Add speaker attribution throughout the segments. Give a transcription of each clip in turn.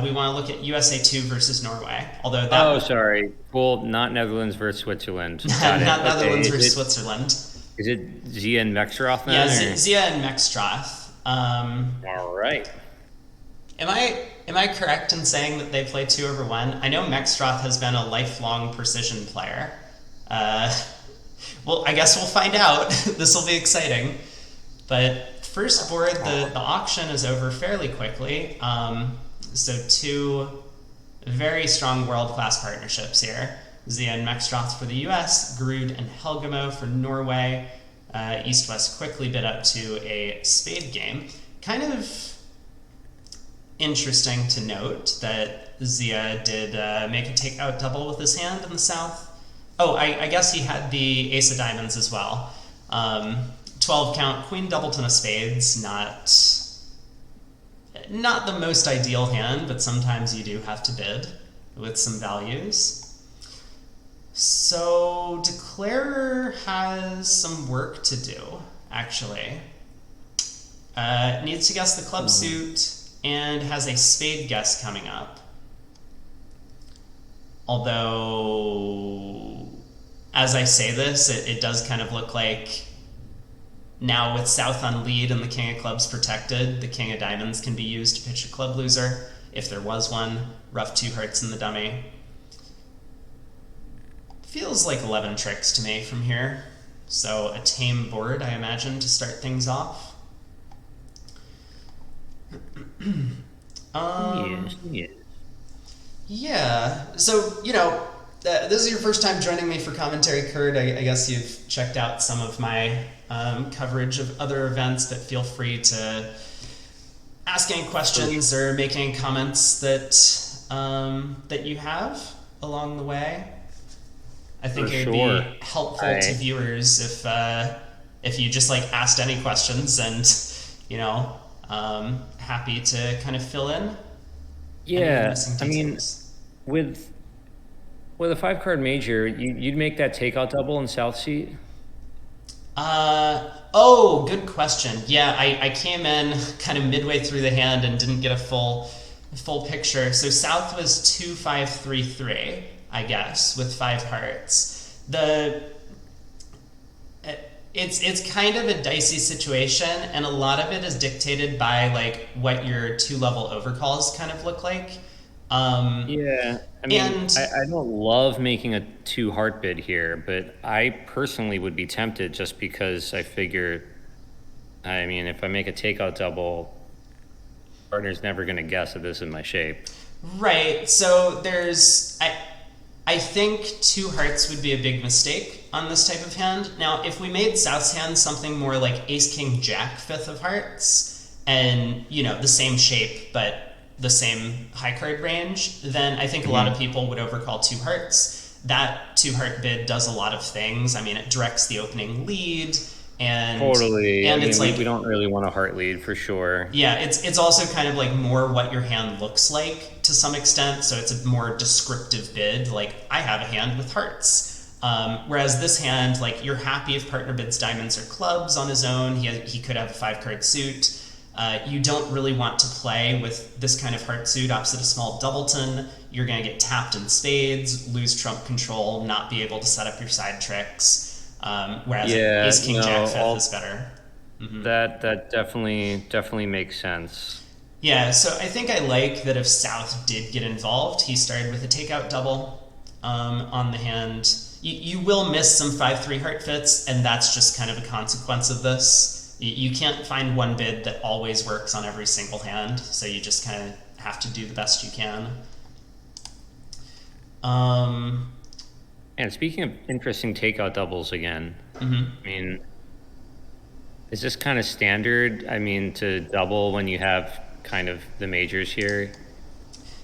Speaker 1: We want to look at USA2 versus Norway, although
Speaker 2: Oh,
Speaker 1: that
Speaker 2: sorry. Well, not Netherlands versus Switzerland. Got it.
Speaker 1: not
Speaker 2: Okay.
Speaker 1: Netherlands versus Switzerland.
Speaker 2: Is it Zia and Meckstroth
Speaker 1: Yeah,
Speaker 2: then, or?
Speaker 1: Zia and Meckstroth.
Speaker 2: All right.
Speaker 1: Am I correct in saying that they play 2/1? I know Meckstroth has been a lifelong precision player. Uh, well, I guess we'll find out. This will be exciting. But first board, the auction is over fairly quickly. So two very strong world-class partnerships here. Zia and Meckstroth for the US, Grude and Helgemo for Norway. East-West quickly bid up to a spade game. Kind of interesting to note that Zia did make a takeout double with his hand in the South. Oh, I guess he had the ace of diamonds as well. 12 count, queen doubleton of spades, not the most ideal hand, but sometimes you do have to bid with some values. So Declarer has some work to do, actually. Needs to guess the club suit and has a spade guess coming up. Although, as I say this, it does kind of look like now with South on lead and the King of Clubs protected, the King of Diamonds can be used to pitch a club loser, if there was one. Rough 2 hearts in the dummy. Feels like 11 tricks to me from here. So a tame board, I imagine, to start things off.
Speaker 2: Yes, yes.
Speaker 1: Yeah, so, this is your first time joining me for commentary, Kurt. I guess you've checked out some of my coverage of other events, but feel free to ask any questions or make any comments that you have along the way. I think
Speaker 2: For
Speaker 1: it would
Speaker 2: sure.
Speaker 1: be helpful to viewers if you just asked any questions and happy to kind of fill in any of the
Speaker 2: Yeah,
Speaker 1: missing
Speaker 2: I mean,
Speaker 1: details.
Speaker 2: with with a 5 card major, you'd make that takeout double in South Seat.
Speaker 1: Oh, good question. Yeah, I came in kind of midway through the hand and didn't get a full picture. So South was 2-5-3-3, I guess, with 5 hearts. It's kind of a dicey situation, and a lot of it is dictated by what your 2-level overcalls kind of look like.
Speaker 2: Yeah, I mean,
Speaker 1: And
Speaker 2: I don't love making a 2 heart bid here, but I personally would be tempted just because I figure, I mean, if I make a takeout double, partner's never going to guess that this is my shape.
Speaker 1: right, so I think 2 hearts would be a big mistake on this type of hand. Now, if we made South's hand something more like Ace King Jack 5th of hearts, and the same shape but the same high card range, then I think a lot of people would overcall 2 hearts. That 2 heart bid does a lot of things. I mean, it directs the opening lead, and
Speaker 2: Totally. I
Speaker 1: and
Speaker 2: mean,
Speaker 1: it's
Speaker 2: we don't really want a heart lead for sure.
Speaker 1: yeah, it's also kind of more what your hand looks like to some extent. So it's a more descriptive bid. Like, I have a hand with hearts. Whereas this hand, you're happy if partner bids diamonds or clubs on his own. He could have a 5 card suit. You don't really want to play with this kind of heart suit opposite a small doubleton. You're going to get tapped in spades, lose trump control, not be able to set up your side tricks. Whereas
Speaker 2: Yeah,
Speaker 1: Ace King Jack
Speaker 2: no,
Speaker 1: 5th is better.
Speaker 2: that definitely makes sense.
Speaker 1: Yeah, so I think I like that if South did get involved, he started with a takeout double on the hand. You will miss some 5-3 heart fits, and that's just kind of a consequence of this. You can't find one bid that always works on every single hand, so you just kind of have to do the best you can. Um,
Speaker 2: And speaking of interesting takeout doubles again, I mean, is this kind of standard? I mean, to double when you have kind of the majors here?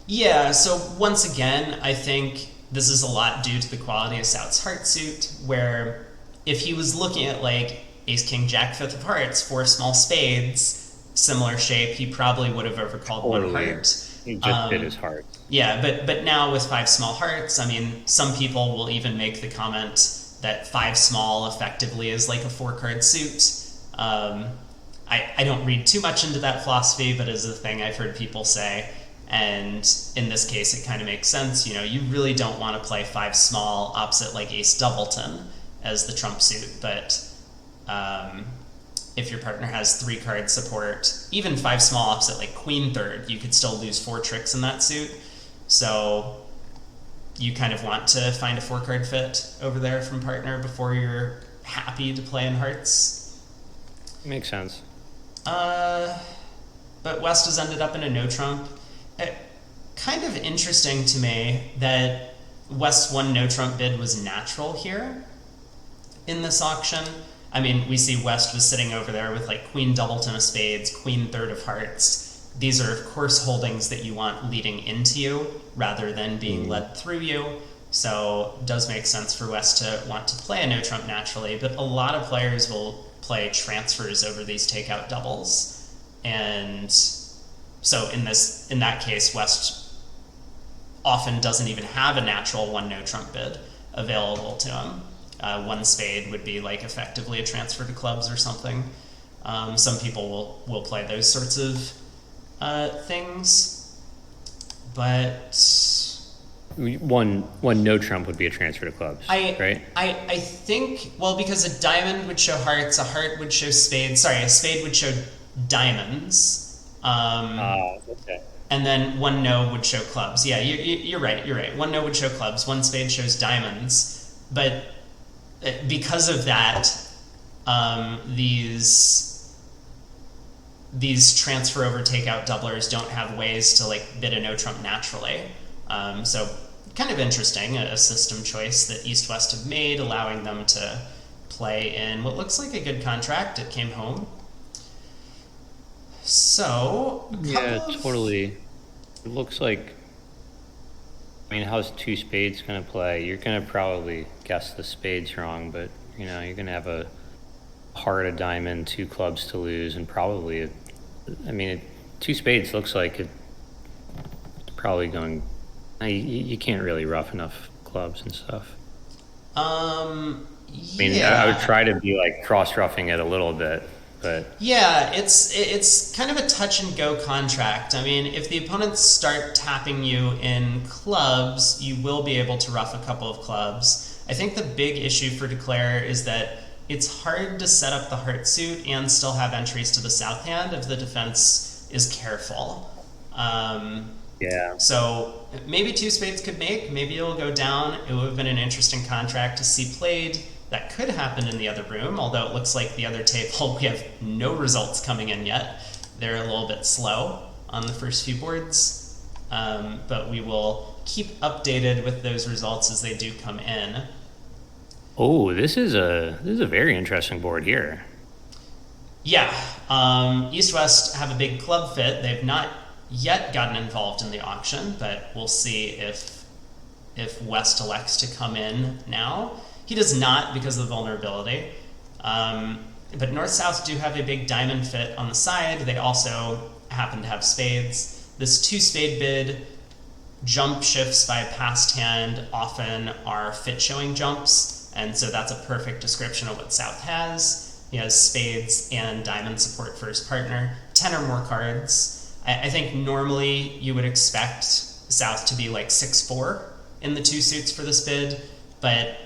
Speaker 1: yeah, so once again, I think this is a lot due to the quality of South's heart suit, where if he was looking at Ace King Jack 5th of hearts, 4 small spades, similar shape, he probably would have overcalled 1 heart.
Speaker 2: He just did his heart.
Speaker 1: Yeah, but now with 5 small hearts, I mean, some people will even make the comment that 5 small effectively is like a 4 card suit. I don't read too much into that philosophy, but as a thing I've heard people say. And in this case, it kind of makes sense. You really don't want to play 5 small opposite like ace doubleton as the trump suit, but if your partner has 3 card support, even 5 small opposite like queen third, you could still lose 4 tricks in that suit. So you kind of want to find a 4 card fit over there from partner before you're happy to play in hearts.
Speaker 2: Makes sense.
Speaker 1: But West has ended up in a no trump. Kind of interesting to me that West's 1 no trump bid was natural here in this auction. I mean, we see West was sitting over there with like queen doubleton of spades, queen third of hearts. These are, of course, holdings that you want leading into you rather than being led through you. So it does make sense for West to want to play a no trump naturally, but a lot of players will play transfers over these takeout doubles. And so in that case, West often doesn't even have a natural 1 no trump bid available to him. 1 spade would be like effectively a transfer to clubs or something. Some people will play those sorts of things, but
Speaker 2: one no trump would be a transfer to clubs, right?
Speaker 1: I think, well, because a diamond would show hearts, a heart would show spades. Sorry, a spade would show diamonds.
Speaker 2: Okay.
Speaker 1: And then 1 no would show clubs. Yeah, you're right. You're right. 1 no would show clubs. 1 spade shows diamonds. But because of that, these transfer over takeout doublers don't have ways to like bid a no trump naturally. So kind of interesting, a system choice that East West have made, allowing them to play in what looks like a good contract. It came home. So
Speaker 2: totally. It looks like, I mean, how's 2 spades gonna play? You're gonna probably guess the spades wrong, but you're gonna have a heart, a diamond, 2 clubs to lose, and probably 2 spades looks like it's probably going. You can't really rough enough clubs and stuff. I would try to be like cross roughing it a little bit. But
Speaker 1: yeah, it's kind of a touch and go contract. I mean, if the opponents start tapping you in clubs, you will be able to rough a couple of clubs. I think the big issue for Declare is that it's hard to set up the heart suit and still have entries to the south hand if the defense is careful. So maybe 2 spades could make, maybe it'll go down. It would have been an interesting contract to see played. That could happen in the other room, although it looks like the other table, we have no results coming in yet. They're a little bit slow on the first few boards, but we will keep updated with those results as they do come in.
Speaker 2: Oh, this is a very interesting board here.
Speaker 1: Yeah, East-West have a big club fit. They've not yet gotten involved in the auction, but we'll see if West elects to come in now. He does not because of the vulnerability. But North-South do have a big diamond fit on the side. They also happen to have spades. This 2 spade bid, jump shifts by past hand often are fit showing jumps, and so that's a perfect description of what South has. He has spades and diamond support for his partner, 10 or more cards. I think normally you would expect South to be like 6-4 in the 2 suits for this bid, but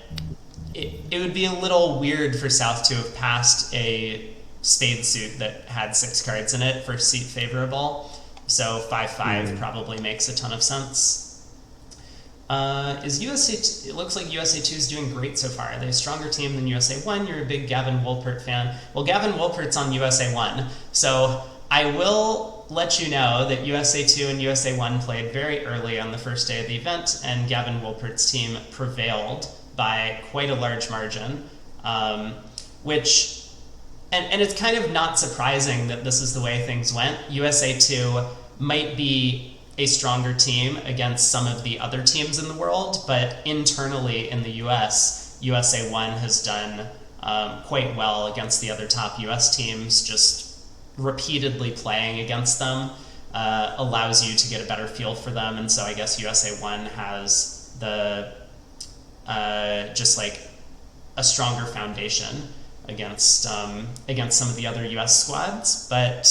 Speaker 1: it would be a little weird for South to have passed a spade suit that had 6 cards in it for seat favorable. So 5-5 probably makes a ton of sense. It looks like USA2 is doing great so far. They're a stronger team than USA1. You're a big Gavin Wolpert fan. Well, Gavin Wolpert's on USA1, so I will let you know that USA2 and USA1 played very early on the first day of the event, and Gavin Wolpert's team prevailed by quite a large margin, which, and it's kind of not surprising that this is the way things went. USA2 might be a stronger team against some of the other teams in the world, but internally in the US, USA1 has done quite well against the other top US teams. Just repeatedly playing against them allows you to get a better feel for them, and so I guess USA1 has the just like a stronger foundation against some of the other U.S. squads. But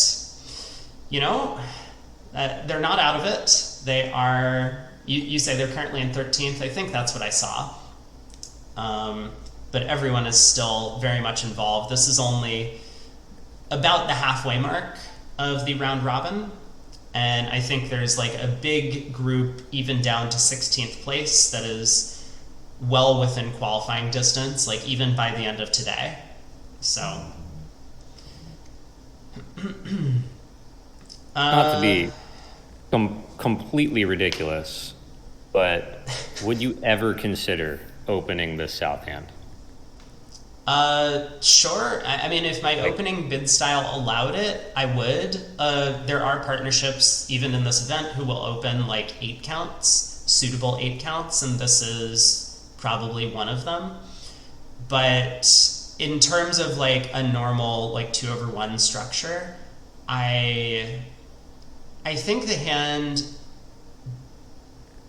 Speaker 1: They're not out of it. They are. You say they're currently in 13th. I think that's what I saw. But everyone is still very much involved. This is only about the halfway mark of the round robin. And I think there's like a big group, even down to 16th place, that is well within qualifying distance, like even by the end of today. So.
Speaker 2: Not to be completely ridiculous, but would you ever consider opening the south hand?
Speaker 1: Sure. I mean, if my opening bid style allowed it, I would. There are partnerships, even in this event, who will open like 8 counts, suitable 8 counts, and this is probably one of them. But in terms of like a normal like 2/1 structure, I think the hand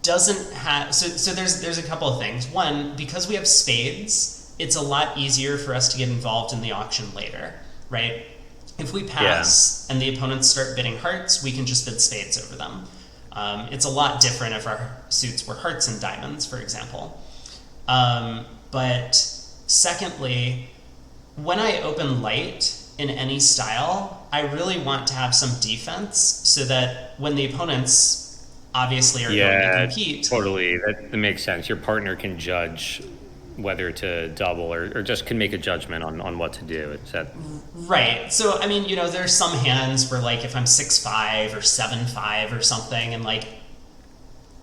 Speaker 1: doesn't have so there's a couple of things. One, because we have spades, it's a lot easier for us to get involved in the auction later, right? If we pass and the opponents start bidding hearts, we can just bid spades over them. It's a lot different if our suits were hearts and diamonds, for example. But secondly, when I open light in any style, I really want to have some defense so that when the opponents obviously are going to compete.
Speaker 2: Totally. That makes sense. Your partner can judge whether to double or just can make a judgment on what to do. It's that
Speaker 1: right. So I mean, there's some hands where like if I'm 6-5 or 7-5 or something, and like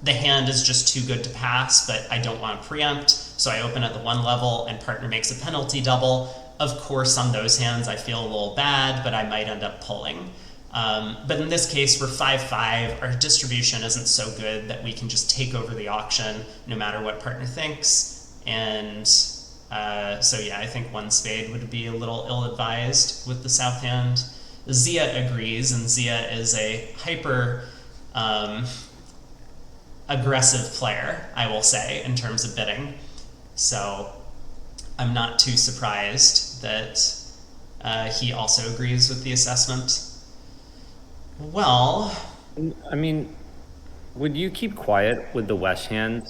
Speaker 1: the hand is just too good to pass, but I don't want to preempt, so I open at the 1 level and partner makes a penalty double. Of course, on those hands I feel a little bad, but I might end up pulling. But in this case, we're 5-5. Our distribution isn't so good that we can just take over the auction no matter what partner thinks. And so yeah, I think 1 spade would be a little ill-advised with the south hand. Zia agrees, and Zia is a hyper aggressive player, I will say, in terms of bidding. So I'm not too surprised that he also agrees with the assessment. Well,
Speaker 2: I mean, would you keep quiet with the west hand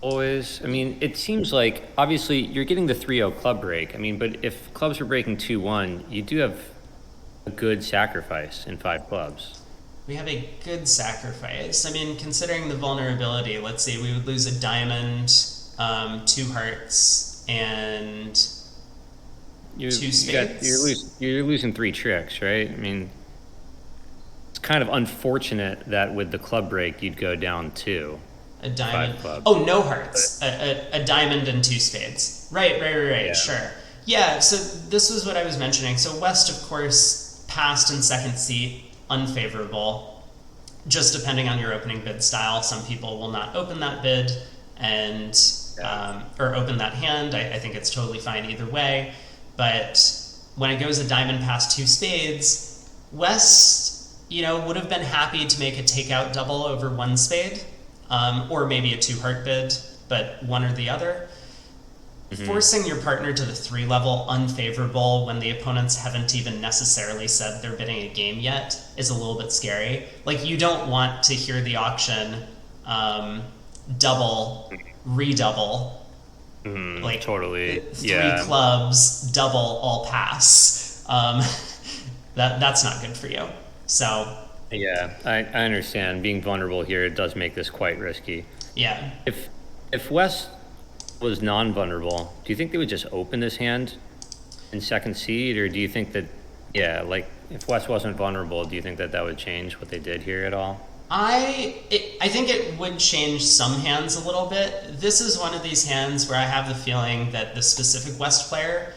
Speaker 2: always? I mean, it seems like obviously you're getting the 3-0 club break. I mean, but if clubs are breaking 2-1, you do have a good sacrifice in 5 clubs.
Speaker 1: We have a good sacrifice. I mean, considering the vulnerability, let's say we would lose a diamond, 2 hearts, and 2 spades.
Speaker 2: You're losing 3 tricks, right? I mean, it's kind of unfortunate that with the club break you'd go down 2.
Speaker 1: A diamond. Oh, no hearts. A diamond and 2 spades. Right. Yeah. Sure. Yeah. So this was what I was mentioning. So West, of course, passed in second seat, unfavorable. Just depending on your opening bid style, some people will not open that bid and or open that hand. I think it's totally fine either way. But when it goes a diamond past 2 spades, West, would have been happy to make a takeout double over 1 spade, or maybe a 2 heart bid, but one or the other. Mm-hmm. Forcing your partner to the 3 level unfavorable when the opponents haven't even necessarily said they're bidding a game yet is a little bit scary. Like, you don't want to hear the auction double, redouble.
Speaker 2: Like totally.
Speaker 1: 3 clubs, double, all pass. That's not good for you. So
Speaker 2: yeah, I understand. Being vulnerable here, it does make this quite risky.
Speaker 1: Yeah.
Speaker 2: If West was non-vulnerable, do you think they would just open this hand in second seed, or do you think that, like if West wasn't vulnerable, do you think that would change what they did here at all?
Speaker 1: I think it would change some hands a little bit. This is one of these hands where I have the feeling that the specific West player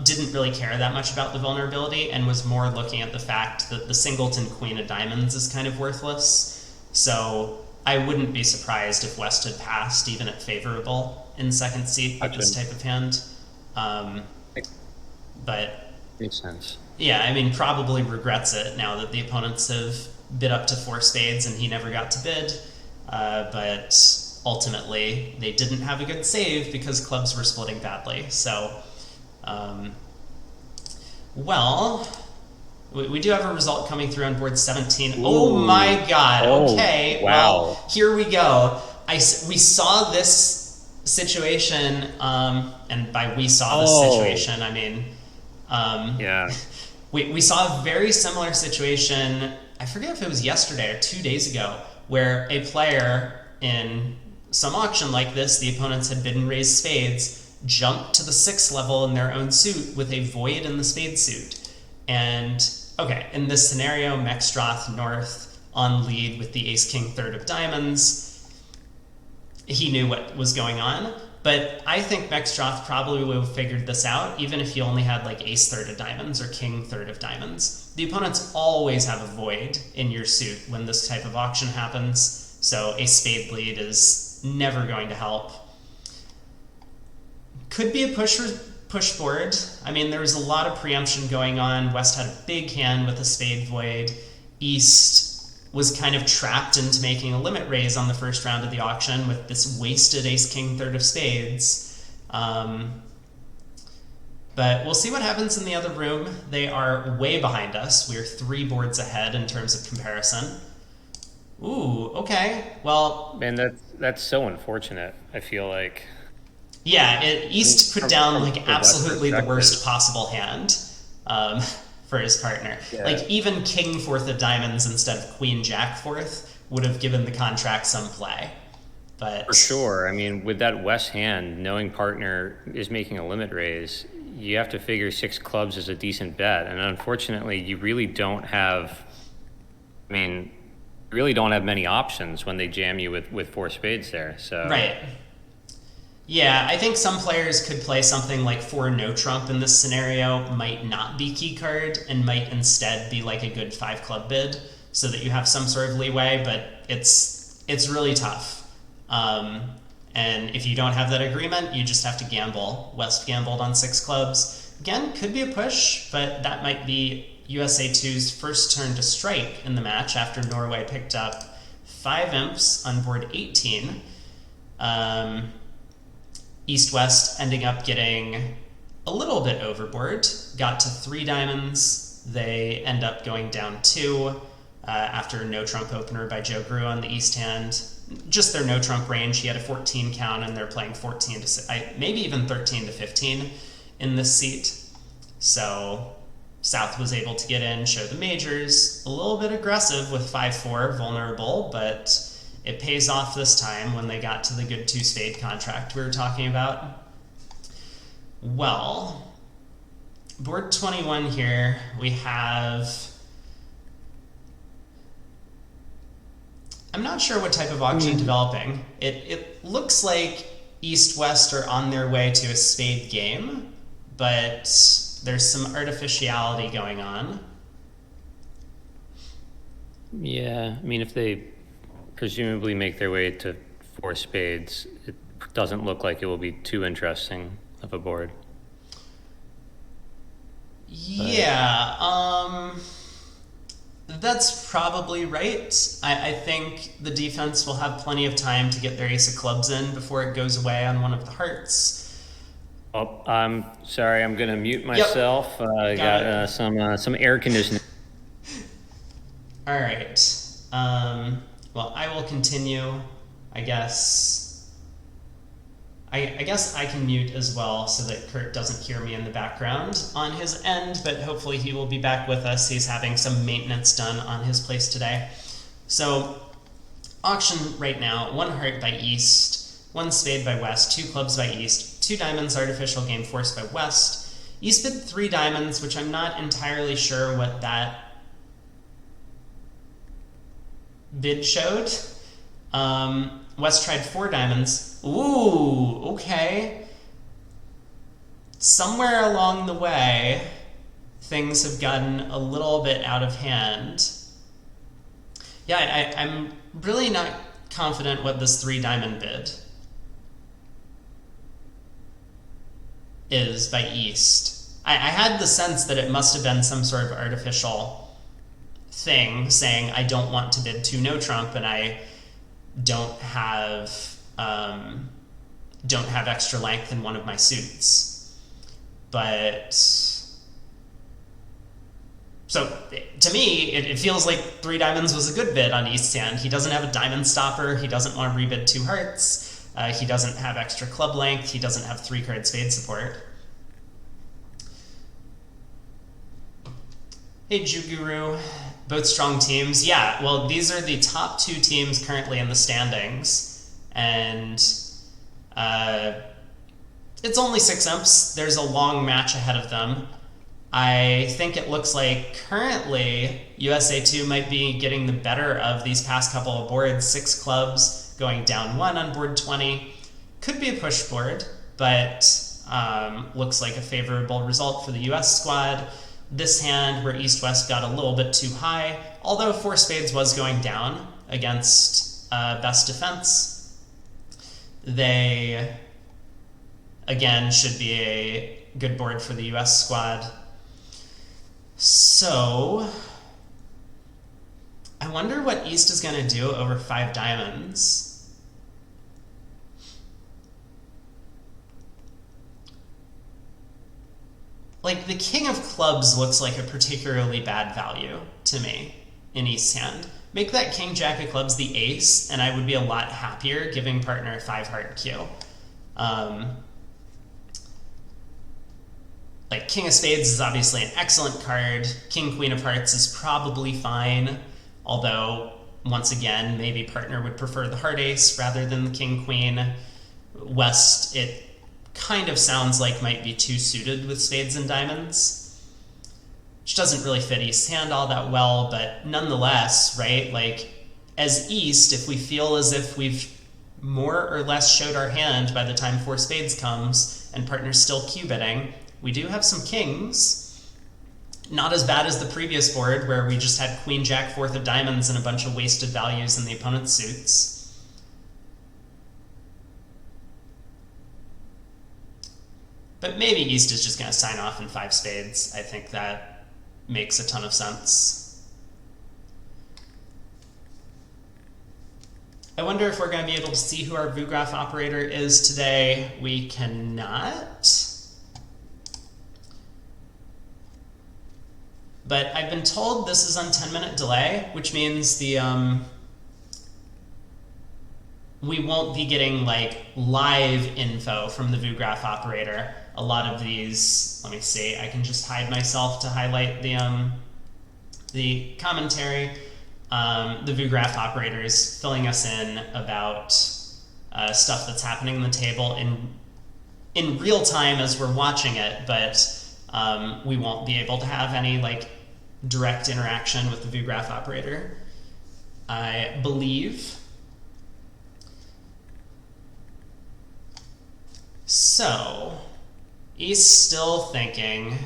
Speaker 1: didn't really care that much about the vulnerability and was more looking at the fact that the singleton queen of diamonds is kind of worthless. So I wouldn't be surprised if West had passed even at favorable in second seat with this type of hand. But
Speaker 2: makes sense.
Speaker 1: Yeah, I mean, probably regrets it now that the opponents have bid up to 4 spades and he never got to bid. But ultimately, they didn't have a good save because clubs were splitting badly. So, well, We do have a result coming through on board 17.
Speaker 2: Ooh.
Speaker 1: Oh my god.
Speaker 2: Oh,
Speaker 1: Okay.
Speaker 2: wow.
Speaker 1: Well, here we go. We saw this situation, and by we saw this situation, I mean,
Speaker 2: Yeah.
Speaker 1: we saw a very similar situation. I forget if it was yesterday or 2 days ago, where a player in some auction like this, the opponents had bid and raised spades, jumped to the 6th level in their own suit with a void in the spade suit. And, okay, in this scenario, Meckstroth North on lead with the ace-king third of diamonds. He knew what was going on, but I think Meckstroth probably would have figured this out, even if he only had like ace third of diamonds or king third of diamonds. The opponents always have a void in your suit when this type of auction happens, so a spade lead is never going to help. Could be a push board. I mean, there was a lot of preemption going on. West had a big hand with a spade void. East was kind of trapped into making a limit raise on the first round of the auction with this wasted ace-king third of spades. But we'll see what happens in the other room. They are way behind us. We're 3 boards ahead in terms of comparison. Ooh, okay. Well...
Speaker 2: Man, that's so unfortunate, I feel like.
Speaker 1: Yeah, East put down like absolutely the worst
Speaker 2: perspective.
Speaker 1: possible hand for his partner.
Speaker 2: Yeah.
Speaker 1: Like even king fourth of diamonds instead of queen jack fourth would have given the contract some play. But
Speaker 2: For sure. I mean, with that West hand, knowing partner is making a limit raise, you have to figure 6 clubs is a decent bet. And unfortunately, you really don't have, I mean, you really don't have many options when they jam you with 4 spades there. So
Speaker 1: right. Yeah, I think some players could play something like 4 no trump in this scenario, might not be key card, and might instead be like a good 5 club bid, so that you have some sort of leeway, but it's really tough. And if you don't have that agreement, you just have to gamble. West gambled on 6 clubs. Again, could be a push, but that might be USA2's first turn to strike in the match after Norway picked up 5 imps on board 18. East-West ending up getting a little bit overboard, got to 3 diamonds. They end up going down 2 after no trump opener by Joe Grude on the East hand. Just their no trump range. He had a 14 count, and they're playing 14 to maybe even 13 to 15 in this seat. So South was able to get in, show the majors, a little bit aggressive with 5-4, vulnerable, but it pays off this time when they got to the good 2 spade contract we were talking about. Well, board 21 here, we have... I'm not sure what type of auction developing. It looks like East-West are on their way to a spade game, but there's some artificiality going on.
Speaker 2: Yeah, I mean, if they presumably make their way to 4 spades, it doesn't look like it will be too interesting of a board.
Speaker 1: Yeah, that's probably right. I think the defense will have plenty of time to get their ace of clubs in before it goes away on one of the hearts.
Speaker 2: Oh, I'm sorry, I'm going to mute myself. I got some air conditioning.
Speaker 1: All right. Well, I will continue, I guess. I guess I can mute as well so that Kurt doesn't hear me in the background on his end, but hopefully he will be back with us. He's having some maintenance done on his place today. So, auction right now, 1 heart by East, 1 spade by West, 2 clubs by East, 2 diamonds, artificial game force by West. East bid 3 diamonds, which I'm not entirely sure what that bid showed. West tried 4 diamonds. Ooh, okay. Somewhere along the way, things have gotten a little bit out of hand. Yeah, I'm really not confident what this 3 diamond bid is by East. I had the sense that it must have been some sort of artificial thing saying I don't want to bid 2 no trump and I don't have extra length in one of my suits. But So to me, it feels like 3 diamonds was a good bid on East's hand. He doesn't have a diamond stopper. He doesn't want to rebid 2 hearts. He doesn't have extra club length. He doesn't have 3-card spade support. Hey, Juguru. Both strong teams. Yeah, well, these are the top 2 teams currently in the standings. And it's only 6 imps. There's a long match ahead of them. I think it looks like currently USA2 might be getting the better of these past couple of boards. 6 clubs going down 1 on board 20. Could be a push board, but looks like a favorable result for the US squad. This hand where East-West got a little bit too high, although 4 spades was going down against best defense. They, again, should be a good board for the US squad. So, I wonder what East is going to do over 5 diamonds. Like, the king of clubs looks like a particularly bad value to me in East's hand. Make that king jack of clubs the ace, and I would be a lot happier giving partner a 5-heart cue. Like, king of spades is obviously an excellent card. King, queen of hearts is probably fine, although, once again, maybe partner would prefer the heart ace rather than the king, queen. West, it kind of sounds like might be too suited with spades and diamonds, which doesn't really fit East's hand all that well, but nonetheless, right, like, as East, if we feel as if we've more or less showed our hand by the time 4 spades comes and partner's still q-betting, we do have some kings. Not as bad as the previous board where we just had queen, jack, 4th of diamonds and a bunch of wasted values in the opponent's suits. But maybe East is just going to sign off in 5 spades. I think that makes a ton of sense. I wonder if we're going to be able to see who our Viewgraph operator is today. We cannot. But I've been told this is on 10-minute delay, which means the we won't be getting like live info from the Viewgraph operator. A lot of these, let me see, I can just hide myself to highlight the commentary. The Viewgraph operator is filling us in about stuff that's happening on the table in real time as we're watching it, but we won't be able to have any like direct interaction with the Viewgraph operator, I believe. So, East still thinking.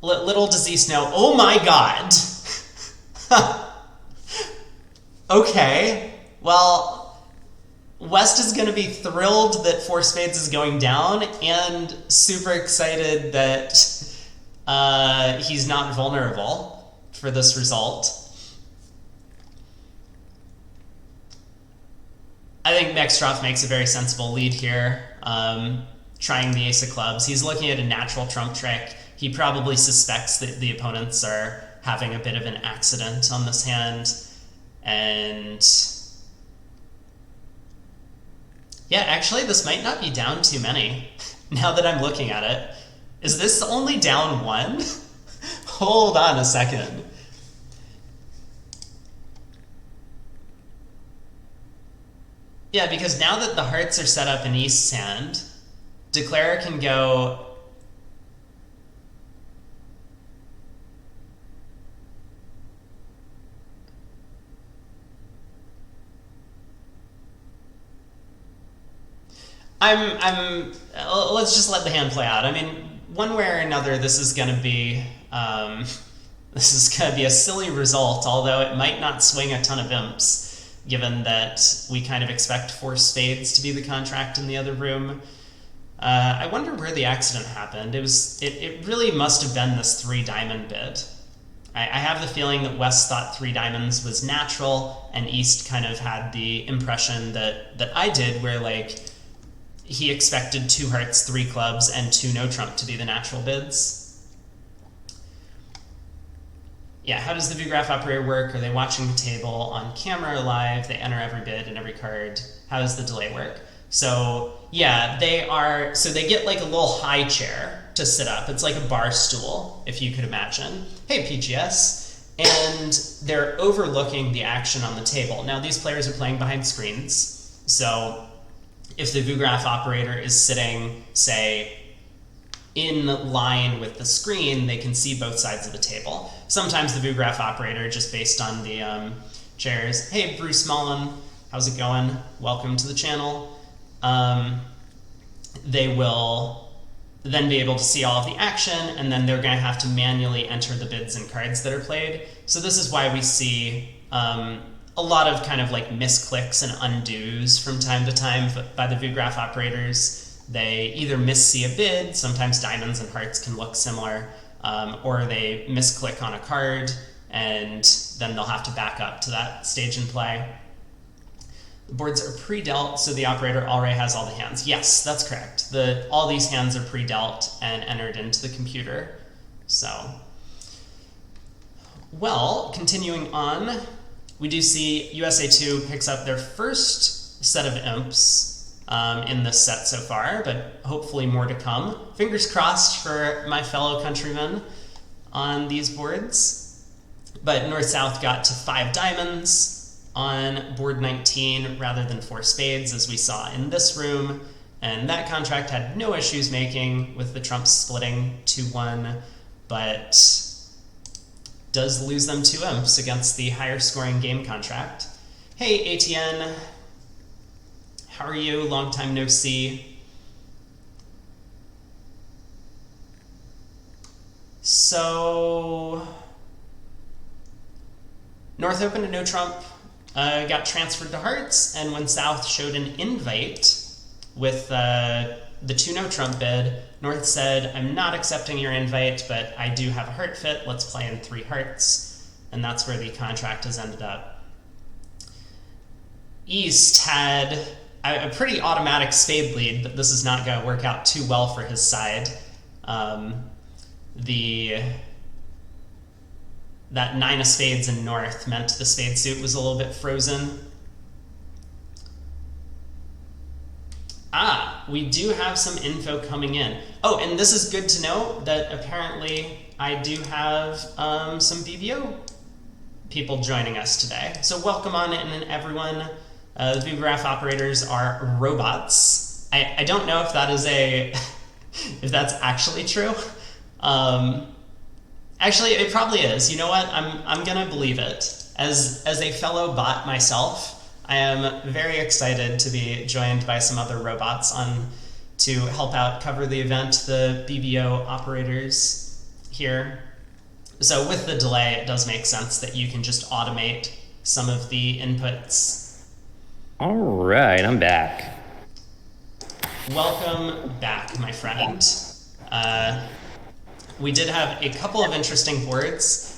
Speaker 1: Little does East know, oh my god! Okay, well, West is going to be thrilled that 4 spades is going down and super excited that he's not vulnerable for this result. I think Meckstroth makes a very sensible lead here, trying the ace of clubs. He's looking at a natural trump trick. He probably suspects that the opponents are having a bit of an accident on this hand, and yeah, actually this might not be down too many now that I'm looking at it. Is this only down 1? Hold on a second. Yeah, because now that the hearts are set up in East's hand, Declarer can go let's just let the hand play out. I mean, one way or another, this is going to be a silly result, although it might not swing a ton of imps, given that we kind of expect 4 spades to be the contract in the other room. I wonder where the accident happened. It really must have been this 3 diamond bid. I have the feeling that West thought 3 diamonds was natural, and East kind of had the impression that I did, where like he expected 2 hearts, 3 clubs, and 2 no trump to be the natural bids. yeah, how does the Viewgraph operator work? Are they watching the table on camera live? They enter every bid and every card. How does the delay work? So yeah, they get like a little high chair to sit up. It's like a bar stool, if you could imagine. Hey, PGS. And they're overlooking the action on the table. Now, these players are playing behind screens. So if the Viewgraph operator is sitting, say, in line with the screen, they can see both sides of the table. Sometimes the Viewgraph operator, just based on the chairs, hey, Bruce Mullen, how's it going? Welcome to the channel. They will then be able to see all of the action, and then they're going to have to manually enter the bids and cards that are played. So this is why we see a lot of kind of like misclicks and undos from time to time by the Viewgraph operators. They either missee a bid, sometimes diamonds and hearts can look similar, or they misclick on a card, and then they'll have to back up to that stage and play. The boards are pre-dealt, so the operator already has all the hands. Yes, that's correct. All these hands are pre-dealt and entered into the computer. So, well, continuing on, we do see USA2 picks up their first set of imps in this set so far, but hopefully more to come. Fingers crossed for my fellow countrymen on these boards. But North-South got to 5 diamonds on board 19 rather than 4 spades, as we saw in this room, and that contract had no issues making with the trumps splitting 2-1, but does lose them 2 imps against the higher scoring game contract. Hey ATN, how are you? Long time no see. So North opened a no trump, got transferred to hearts, and when South showed an invite with the 2 no trump bid, North said, I'm not accepting your invite, but I do have a heart fit, let's play in 3 hearts, and that's where the contract has ended up. East had a pretty automatic spade lead, but this is not going to work out too well for his side. That 9 of spades in North meant the spade suit was a little bit frozen. We do have some info coming in. Oh, and this is good to know that apparently I do have some BBO people joining us today. So welcome on in, everyone. The Viewgraph operators are robots. I don't know if that is if that's actually true. Actually, it probably is. You know what? I'm gonna believe it. As a fellow bot myself, I am very excited to be joined by some other robots to help out cover the event, the BBO operators here. So with the delay, it does make sense that you can just automate some of the inputs.
Speaker 2: All right, I'm back.
Speaker 1: Welcome back, my friend. We did have a couple of interesting boards.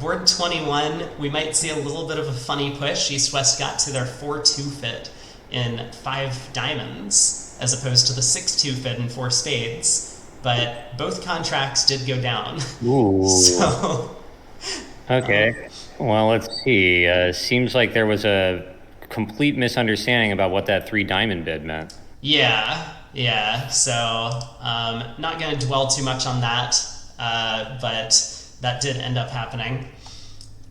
Speaker 1: Board 21, we might see a little bit of a funny push. East-West got to their 4-2 fit in 5 diamonds, as opposed to the 6-2 fit in 4 spades. But both contracts did go down.
Speaker 2: Ooh.
Speaker 1: So,
Speaker 2: okay. Well, let's see. Seems like there was a complete misunderstanding about what that 3 diamond bid meant.
Speaker 1: Yeah. So, not going to dwell too much on that, but that did end up happening.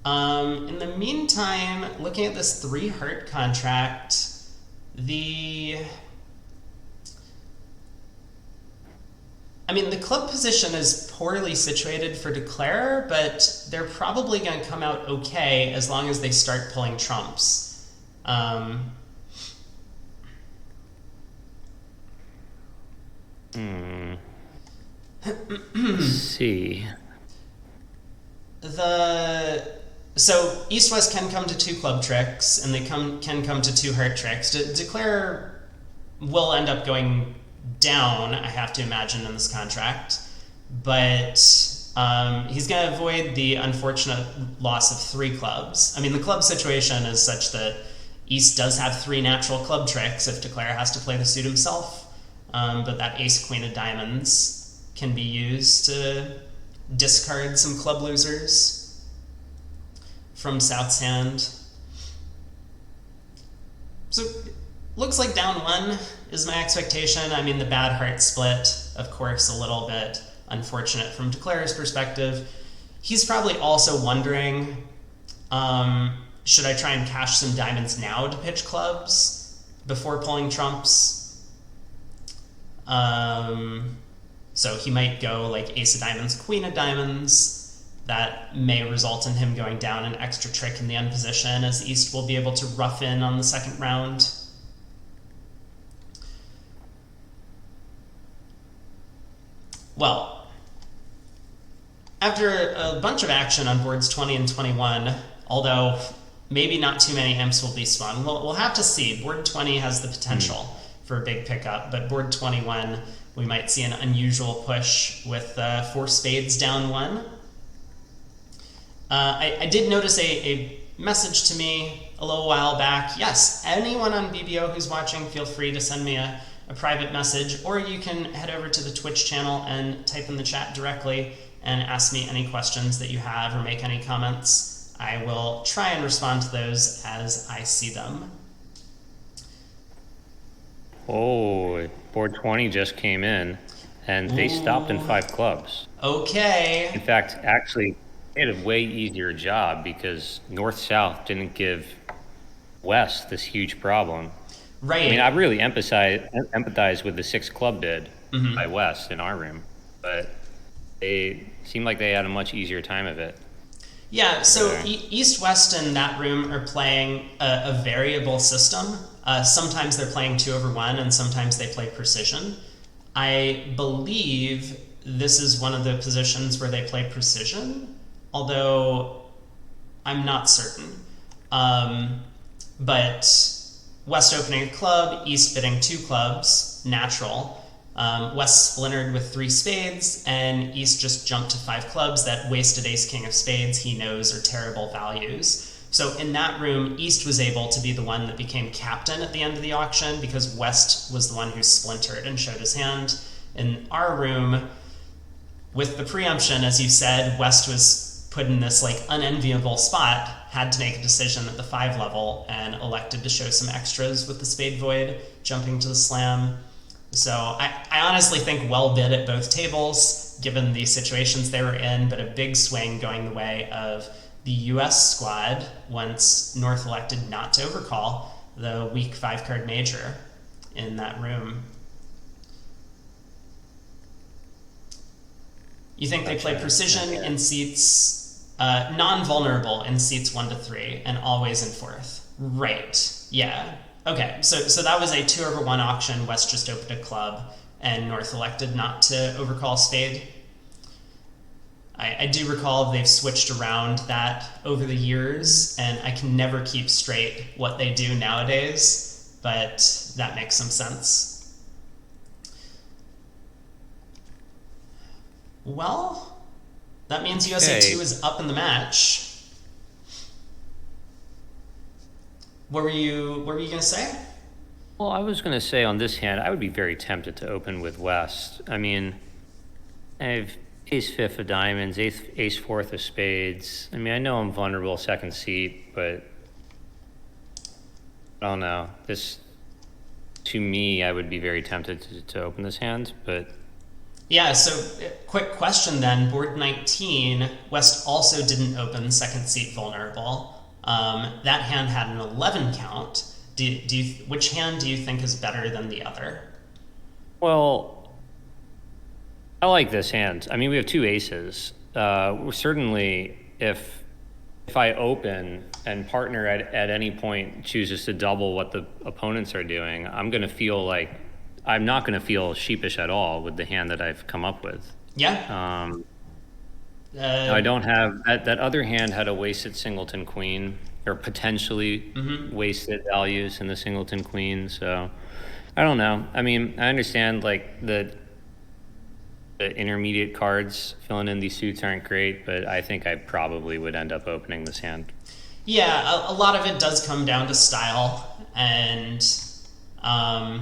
Speaker 1: In the meantime, looking at this 3 heart contract, the club position is poorly situated for Declare, but they're probably going to come out okay as long as they start pulling trumps.
Speaker 2: Let's see.
Speaker 1: So East-West can come to 2 club tricks, and they can come to 2 heart tricks. Declare will end up going down, I have to imagine, in this contract, but he's going to avoid the unfortunate loss of 3 clubs. The club situation is such that East does have 3 natural club tricks if Declare has to play the suit himself, but that ace-queen of diamonds can be used to discard some club losers from South's hand. So looks like down one is my expectation. I mean, the bad heart split, of course, a little bit unfortunate from Declarer's perspective. He's probably also wondering, should I try and cash some diamonds now to pitch clubs before pulling trumps? So he might go like ace of diamonds, queen of diamonds. That may result in him going down an extra trick in the end position, as East will be able to rough in on the second round. Well, after a bunch of action on boards 20 and 21, although maybe not too many imps will be spun, we'll have to see. Board 20 has the potential for a big pickup, but board 21, we might see an unusual push with 4 spades down one. I did notice a message to me a little while back. Yes, anyone on BBO who's watching, feel free to send me a private message, or you can head over to the Twitch channel and type in the chat directly and ask me any questions that you have or make any comments. I will try and respond to those as I see them.
Speaker 2: Oh, board 20 just came in, and they stopped in 5 clubs.
Speaker 1: Okay.
Speaker 2: In fact, actually, they had a way easier job because North-South didn't give West this huge problem.
Speaker 1: Right.
Speaker 2: I mean, I really empathize with the 6 club bid by West in our room, but they seemed like they had a much easier time of it.
Speaker 1: Yeah, so East-West in that room are playing a variable system. Sometimes they're playing 2/1, and sometimes they play precision. I believe this is one of the positions where they play precision, although I'm not certain. But West opening a club, East bidding 2 clubs, natural. West splintered with 3 spades, and East just jumped to 5 clubs that wasted ace-king of spades he knows are terrible values. So in that room, East was able to be the one that became captain at the end of the auction because West was the one who splintered and showed his hand. In our room, with the preemption, as you said, West was put in this like unenviable spot, had to make a decision at the 5 level, and elected to show some extras with the spade void, jumping to the slam. So I honestly think well bid at both tables, given the situations they were in, but a big swing going the way of the US squad once North elected not to overcall the weak 5-card major in that room. You think they play precision in seats, non-vulnerable in seats 1 to 3, and always in 4th? Right, yeah. Okay, so that was a 2/1 auction. West just opened a club, and North elected not to overcall spade. I do recall they've switched around that over the years, and I can never keep straight what they do nowadays, but that makes some sense. Well, that means USA2 is up in the match. What were you going to say?
Speaker 2: Well, I was going to say on this hand, I would be very tempted to open with West. I mean, I have ace-5 of diamonds, ace-4 of spades. I mean, I know I'm vulnerable second seat, but I don't know. This, to me, I would be very tempted to open this hand, but...
Speaker 1: Yeah, so quick question then. Board 19, West also didn't open second seat vulnerable. That hand had an 11 count. Which hand do you think is better than the other?
Speaker 2: Well, I like this hand. I mean, we have 2 aces. Certainly, if I open and partner at any point chooses to double what the opponents are doing, I'm not going to feel sheepish at all with the hand that I've come up with.
Speaker 1: Yeah.
Speaker 2: I don't have that other hand had a wasted singleton queen, or potentially wasted values in the singleton queen. So I don't know. I mean, I understand like the intermediate cards filling in these suits aren't great, but I think I probably would end up opening this hand.
Speaker 1: Yeah, a lot of it does come down to style, and I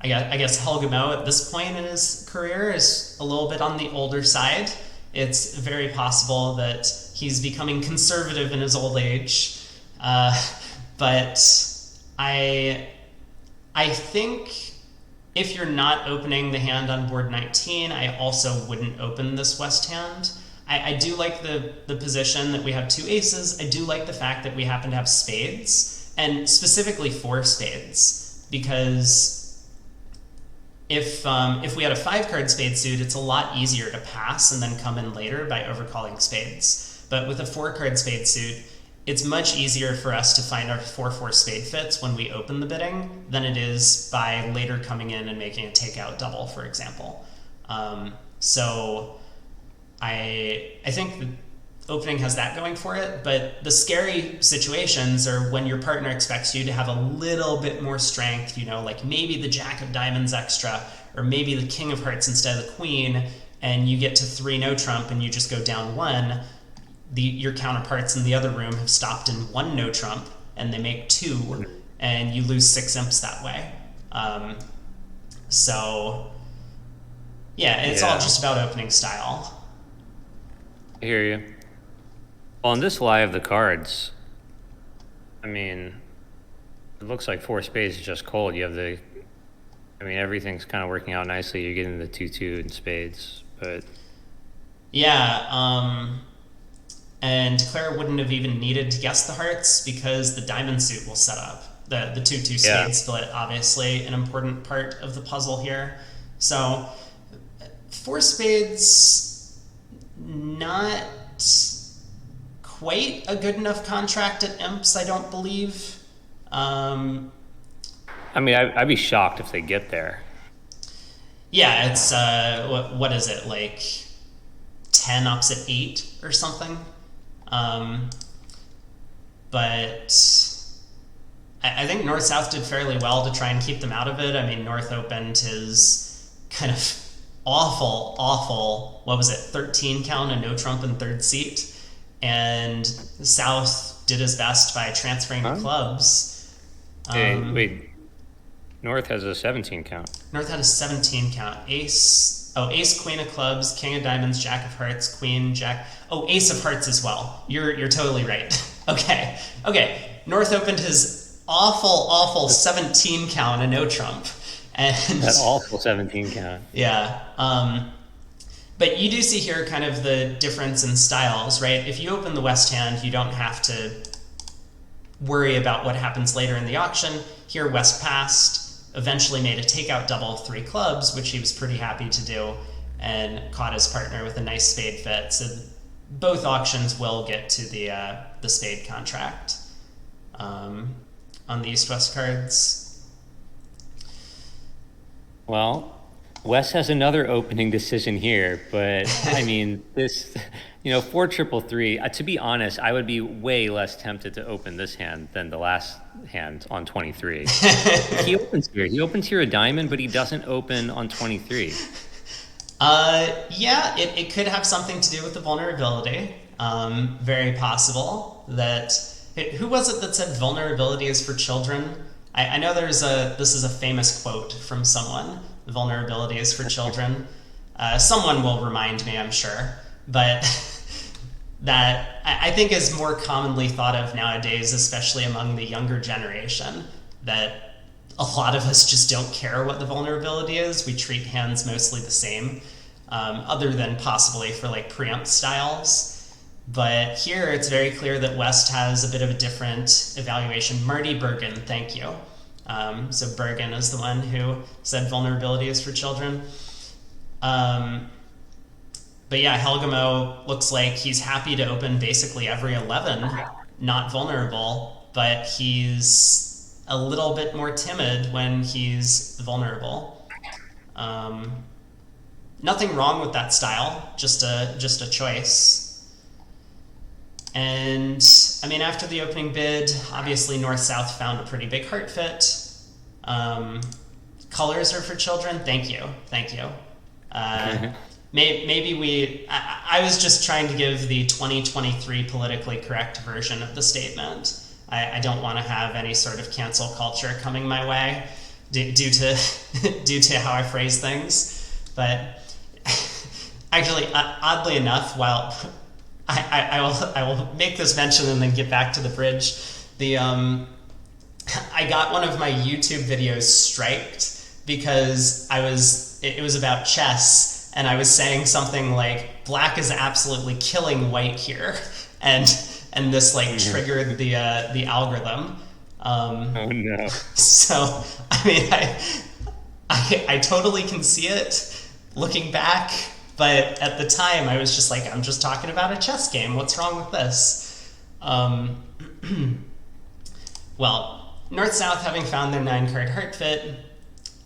Speaker 1: guess Helgemo at this point in his career is a little bit on the older side. It's very possible that he's becoming conservative in his old age. But I think if you're not opening the hand on board 19, I also wouldn't open this west hand. I do like the position that we have two aces. I do like the fact that we happen to have spades, and specifically 4 spades, because if we had a 5-card spade suit, it's a lot easier to pass and then come in later by overcalling spades. But with a 4-card spade suit, it's much easier for us to find our 4-4 spade fits when we open the bidding than it is by later coming in and making a takeout double, for example. So I think the opening has that going for it, but the scary situations are when your partner expects you to have a little bit more strength, like maybe the jack of diamonds extra, or maybe the king of hearts instead of the queen, and you get to 3 no trump and you just go down 1. Your counterparts in the other room have stopped in 1 no trump and they make 2, and you lose 6 imps that way. So yeah, it's all just about opening style.
Speaker 2: I hear you. Well, in this lie of the cards, I mean, it looks like 4 spades is just cold. You have everything's kind of working out nicely. You're getting the 2-2 in spades, but
Speaker 1: yeah. And Claire wouldn't have even needed to guess the hearts because the diamond suit will set up. The 2-2 spade split, obviously, an important part of the puzzle here. So 4 spades, not quite a good enough contract at imps, I don't believe.
Speaker 2: I'd be shocked if they get there.
Speaker 1: Yeah, it's what is it, like 10 ups at 8 or something? But I think North-South did fairly well to try and keep them out of it. I mean, North opened his kind of awful, 13 count, a no trump in 3rd seat, and South did his best by transferring the clubs.
Speaker 2: Wait, North has a 17 count.
Speaker 1: North had a 17 count. Ace, queen of clubs, king of diamonds, jack of hearts, queen, jack. Oh, ace of hearts as well. You're totally right. Okay. North opened his awful 17 count, a no trump. And
Speaker 2: that awful 17 count.
Speaker 1: Yeah. But you do see here kind of the difference in styles, right? If you open the west hand, you don't have to worry about what happens later in the auction. Here, West passed, eventually made a takeout double 3 clubs, which he was pretty happy to do, and caught his partner with a nice spade fit. So both auctions will get to the spade contract on the East-West cards.
Speaker 2: Well, Wes has another opening decision here, but I mean, this, 4-3-3. To be honest, I would be way less tempted to open this hand than the last hand on 23. He opens here a diamond, but he doesn't open on 23.
Speaker 1: Yeah, it could have something to do with the vulnerability. Very possible that. Who was it that said vulnerability is for children? I know this is a famous quote from someone. Vulnerability is for children. Someone will remind me, I'm sure. But that I think is more commonly thought of nowadays, especially among the younger generation, that a lot of us just don't care what the vulnerability is. We treat hands mostly the same, other than possibly for like preempt styles. But here it's very clear that West has a bit of a different evaluation. Marty Bergen, thank you. So Bergen is the one who said vulnerability is for children. But yeah, Helgemo looks like he's happy to open basically every 11, not vulnerable, but he's a little bit more timid when he's vulnerable. Nothing wrong with that style, just a choice. And I mean, after the opening bid, obviously North-South found a pretty big heart fit. Colors are for children. Thank you. Maybe I was just trying to give the 2023 politically correct version of the statement. I don't want to have any sort of cancel culture coming my way due to how I phrase things. But Actually, oddly enough, while I will make this mention and then get back to the bridge. The I got one of my YouTube videos striked because it was about chess, and I was saying something like black is absolutely killing white here, and this like triggered the algorithm.
Speaker 2: Oh no!
Speaker 1: So I mean, I totally can see it looking back, but at the time I was just like, I'm just talking about a chess game. What's wrong with this? Well, North-South having found their 9-card heart fit,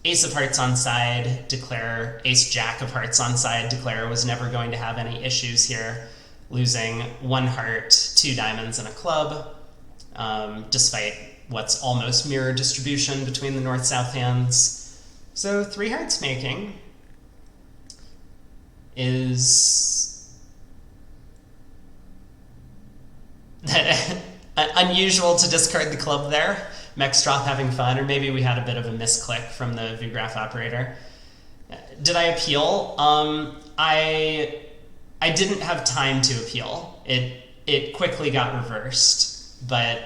Speaker 1: Ace of Hearts on side, declare, Ace Jack of Hearts on side, declare was never going to have any issues here, losing 1 heart, 2 diamonds, and a club, despite what's almost mirror distribution between the North-South hands. So 3 hearts making is unusual to discard the club there. Meckstroth having fun, or maybe we had a bit of a misclick from the Viewgraph operator. Did I appeal? I didn't have time to appeal. It quickly got reversed, but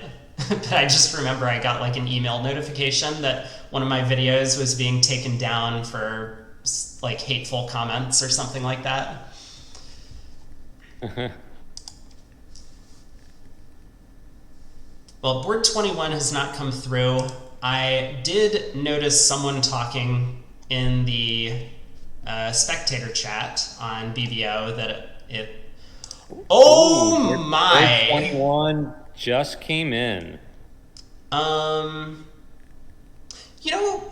Speaker 1: I just remember I got like an email notification that one of my videos was being taken down for like hateful comments or something like that. Well, board 21 has not come through. I did notice someone talking in the spectator chat on BBO that it. Oh my!
Speaker 2: Board 21 just came in.
Speaker 1: You know,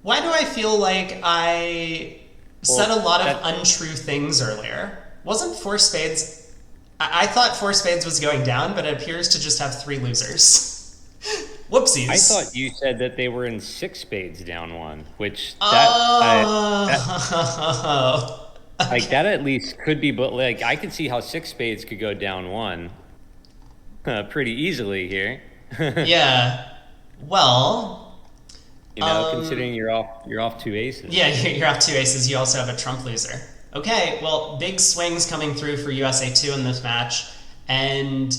Speaker 1: why do I feel like I said a lot of untrue things earlier? Wasn't 4 spades... I thought 4 spades was going down, but it appears to just have 3 losers. Whoopsies.
Speaker 2: I thought you said that they were in 6 spades down 1, which like that at least could be, but like I could see how 6 spades could go down 1 pretty easily here.
Speaker 1: Yeah. Well,
Speaker 2: you know, considering you're off 2 aces.
Speaker 1: Yeah, you're off 2 aces. You also have a trump loser. Okay, well, big swings coming through for USA2 in this match, and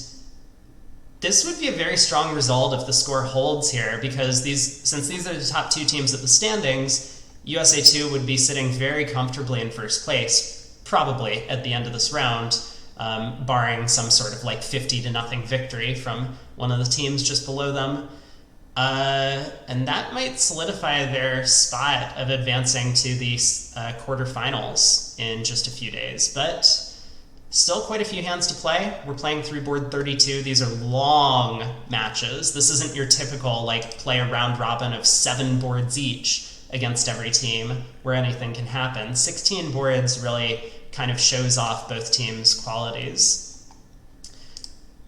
Speaker 1: this would be a very strong result if the score holds here, because since these are the top 2 teams at the standings, USA2 would be sitting very comfortably in first place, probably at the end of this round, barring some sort of like 50-0 victory from one of the teams just below them. And that might solidify their spot of advancing to the quarterfinals in just a few days. But still quite a few hands to play. We're playing through board 32. These are long matches. This isn't your typical like play a round robin of 7 boards each against every team where anything can happen. 16 boards really kind of shows off both teams' qualities.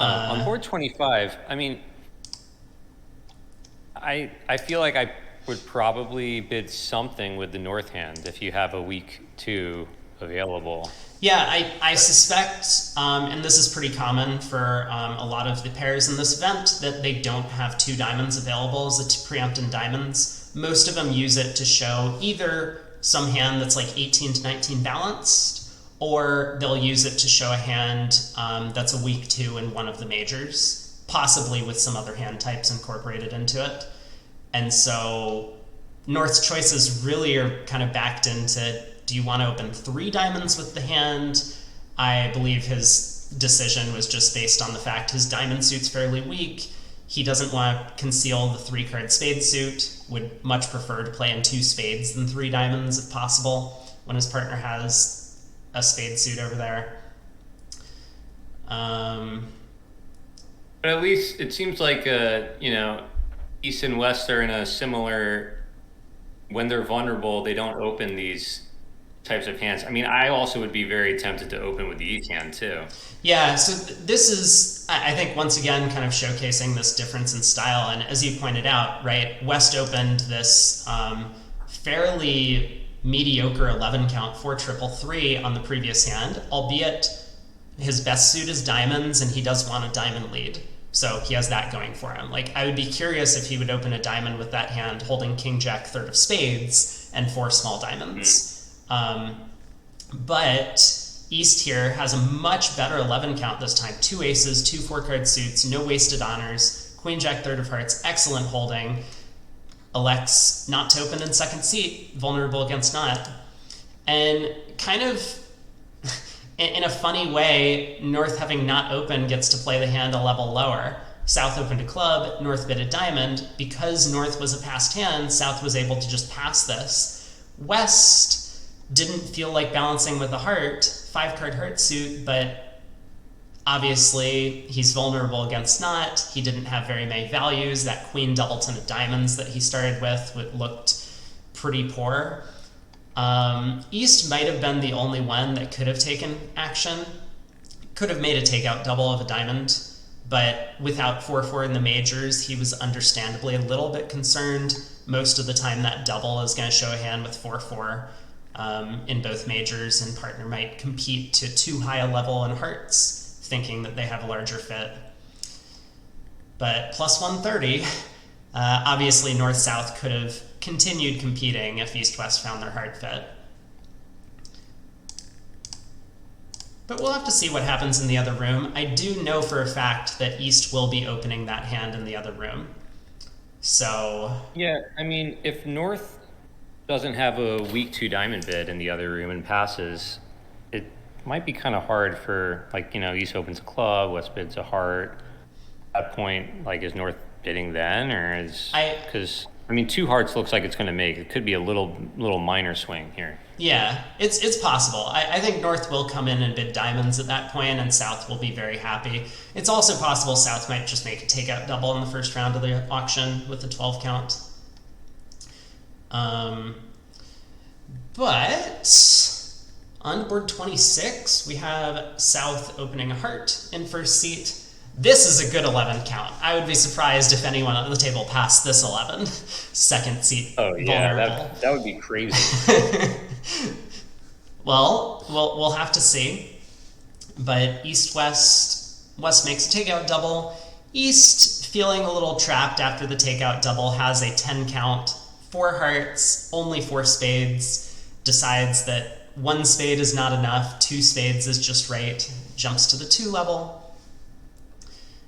Speaker 2: On board 25, I mean, I feel like I would probably bid something with the north hand if you have a weak 2 available.
Speaker 1: Yeah, I suspect, and this is pretty common for a lot of the pairs in this event, that they don't have 2 diamonds available as the preemptive diamonds. Most of them use it to show either some hand that's like 18 to 19 balanced, or they'll use it to show a hand that's a weak 2 in one of the majors, possibly with some other hand types incorporated into it. And so North's choices really are kind of backed into, do you want to open 3 diamonds with the hand? I believe his decision was just based on the fact his diamond suit's fairly weak. He doesn't want to conceal the 3-card spade suit, would much prefer to play in 2 spades than 3 diamonds if possible, when his partner has a spade suit over there.
Speaker 2: But at least it seems like, you know, East and West are in a similar, when they're vulnerable, they don't open these types of hands. I mean, I also would be very tempted to open with the East hand too.
Speaker 1: Yeah, so this is, I think, once again, kind of showcasing this difference in style. And as you pointed out, right, West opened this fairly mediocre 11 count 4-3-3 on the previous hand, albeit his best suit is diamonds and he does want a diamond lead. So he has that going for him. Like, I would be curious if he would open a diamond with that hand holding King Jack 3rd of spades and 4 small diamonds. But East here has a much better 11 count this time. 2 aces, 2 4-card suits, no wasted honors, Queen Jack third of hearts, excellent holding. Elects not to open in second seat, vulnerable against not. And kind of in a funny way, North having not opened gets to play the hand a level lower. South opened a club, North bid a diamond. Because North was a passed hand, South was able to just pass this. West didn't feel like balancing with a heart, 5-card heart suit, but obviously he's vulnerable against not. He didn't have very many values. That queen doubleton of diamonds that he started with looked pretty poor. East might have been the only one that could have taken action. Could have made a takeout double of a diamond, but without 4-4 in the majors, he was understandably a little bit concerned. Most of the time that double is going to show a hand with 4-4 in both majors, and partner might compete to too high a level in hearts, thinking that they have a larger fit. But plus 130, obviously North-South could have continued competing if East-West found their heart fit. But we'll have to see what happens in the other room. I do know for a fact that East will be opening that hand in the other room. So...
Speaker 2: Yeah, I mean, if North doesn't have a weak 2 diamond bid in the other room and passes, it might be kind of hard for, like, you know, East opens a club, West bids a heart. At that point, like, is North bidding then, or is... Because, I mean, 2 hearts looks like it's going to make. It could be a little minor swing here.
Speaker 1: Yeah, it's possible. I think North will come in and bid diamonds at that point, and South will be very happy. It's also possible South might just make a takeout double in the first round of the auction with the 12 count. But on board 26, we have South opening a heart in first seat. This is a good 11 count. I would be surprised if anyone at the table passed this 11. Second seat.
Speaker 2: Oh yeah,
Speaker 1: vulnerable.
Speaker 2: that would be crazy.
Speaker 1: Well, we'll have to see. But East-West, West makes a takeout double. East, feeling a little trapped after the takeout double, has a 10 count, 4 hearts, only 4 spades, decides that 1 spade is not enough, 2 spades is just right, jumps to the 2 level,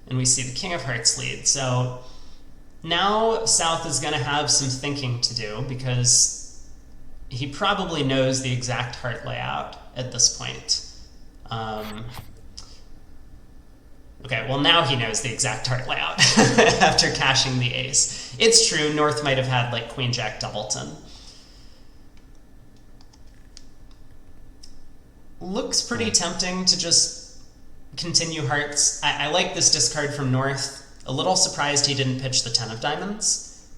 Speaker 1: and we see the King of Hearts lead. So now South is going to have some thinking to do, because he probably knows the exact heart layout at this point. Okay, well now he knows the exact heart layout after cashing the ace. It's true, North might have had like Queen Jack doubleton. Looks pretty tempting to just continue hearts. I like this discard from North. A little surprised he didn't pitch the 10 of diamonds.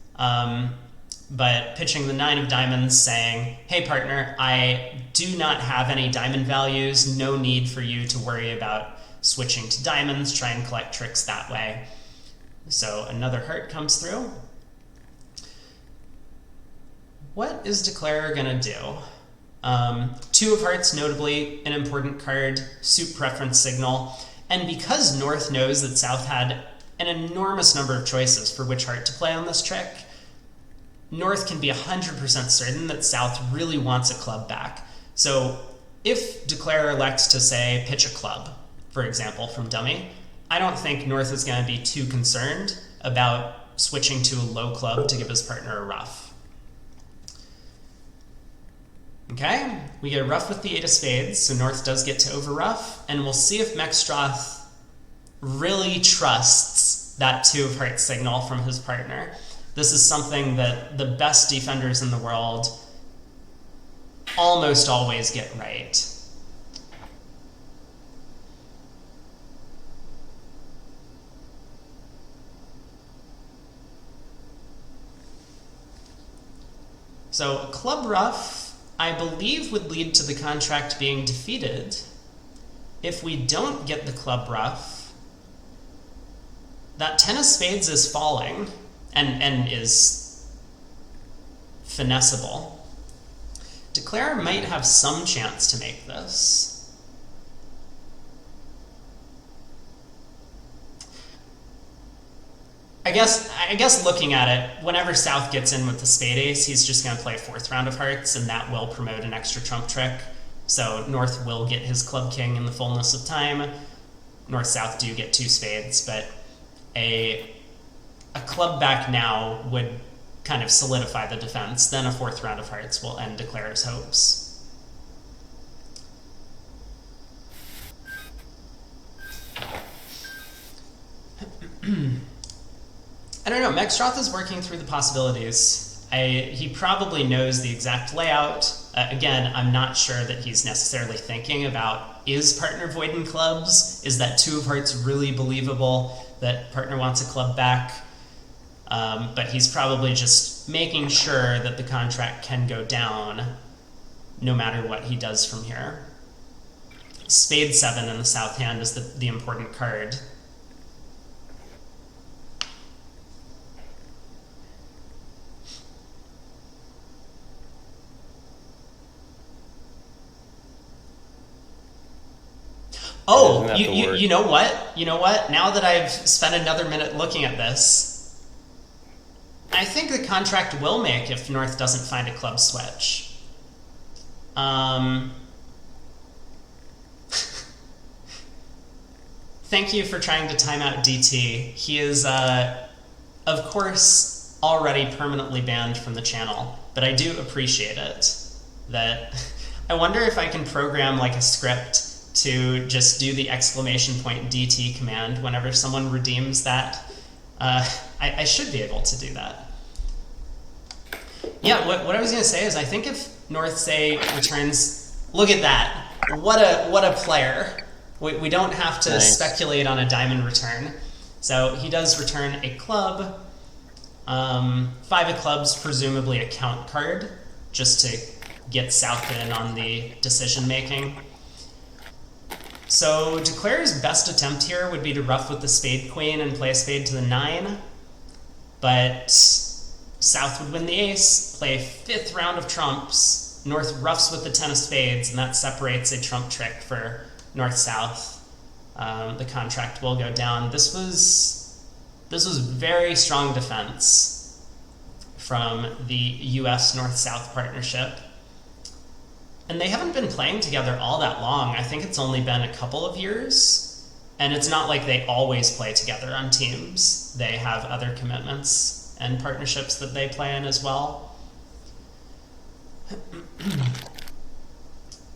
Speaker 1: But pitching the 9 of diamonds, saying, hey partner, I do not have any diamond values, no need for you to worry about switching to diamonds, try and collect tricks that way. So another heart comes through. What is Declarer gonna do? 2 of hearts, notably an important card, suit preference signal, and because North knows that South had an enormous number of choices for which heart to play on this trick, North can be 100% certain that South really wants a club back. So if Declarer elects to, say, pitch a club, for example, from dummy, I don't think North is going to be too concerned about switching to a low club to give his partner a ruff. Okay, we get a ruff with the 8 of spades, so North does get to overruff, and we'll see if Meckstroth really trusts that 2 of hearts signal from his partner. This is something that the best defenders in the world almost always get right. So a club ruff, I believe, would lead to the contract being defeated. If we don't get the club ruff, that 10 of spades is falling and is finessable. Declarer might have some chance to make this. I guess looking at it, whenever South gets in with the spade ace, he's just going to play 4th round of hearts, and that will promote an extra trump trick. So North will get his club king in the fullness of time. North-South do get 2 spades, but a club back now would kind of solidify the defense. Then a 4th round of hearts will end Declare's hopes. I don't know, Meckstroth is working through the possibilities. He probably knows the exact layout. Again, I'm not sure that he's necessarily thinking about, is partner voiding clubs? Is that 2 of hearts really believable that partner wants a club back? But he's probably just making sure that the contract can go down no matter what he does from here. Spade 7 in the south hand is the important card. Oh, you know what? You know what? Now that I've spent another minute looking at this, I think the contract will make if North doesn't find a club switch. Thank you for trying to time out DT. He is, of course, already permanently banned from the channel, but I do appreciate it. I wonder if I can program like a script to just do the ! DT command whenever someone redeems that. I should be able to do that. Yeah, what I was going to say is I think if North, say, returns... Look at that. What a player. We don't have to speculate on a diamond return. So he does return a club. 5 of clubs, presumably a count card, just to get South in on the decision-making. So Declare's best attempt here would be to ruff with the spade queen and play a spade to the 9. But South would win the ace, play a 5th round of trumps. North ruffs with the 10 of spades, and that separates a trump trick for North-South. The contract will go down. This was very strong defense from the US North-South partnership. And they haven't been playing together all that long. I think it's only been a couple of years. And it's not like they always play together on teams. They have other commitments and partnerships that they play in as well.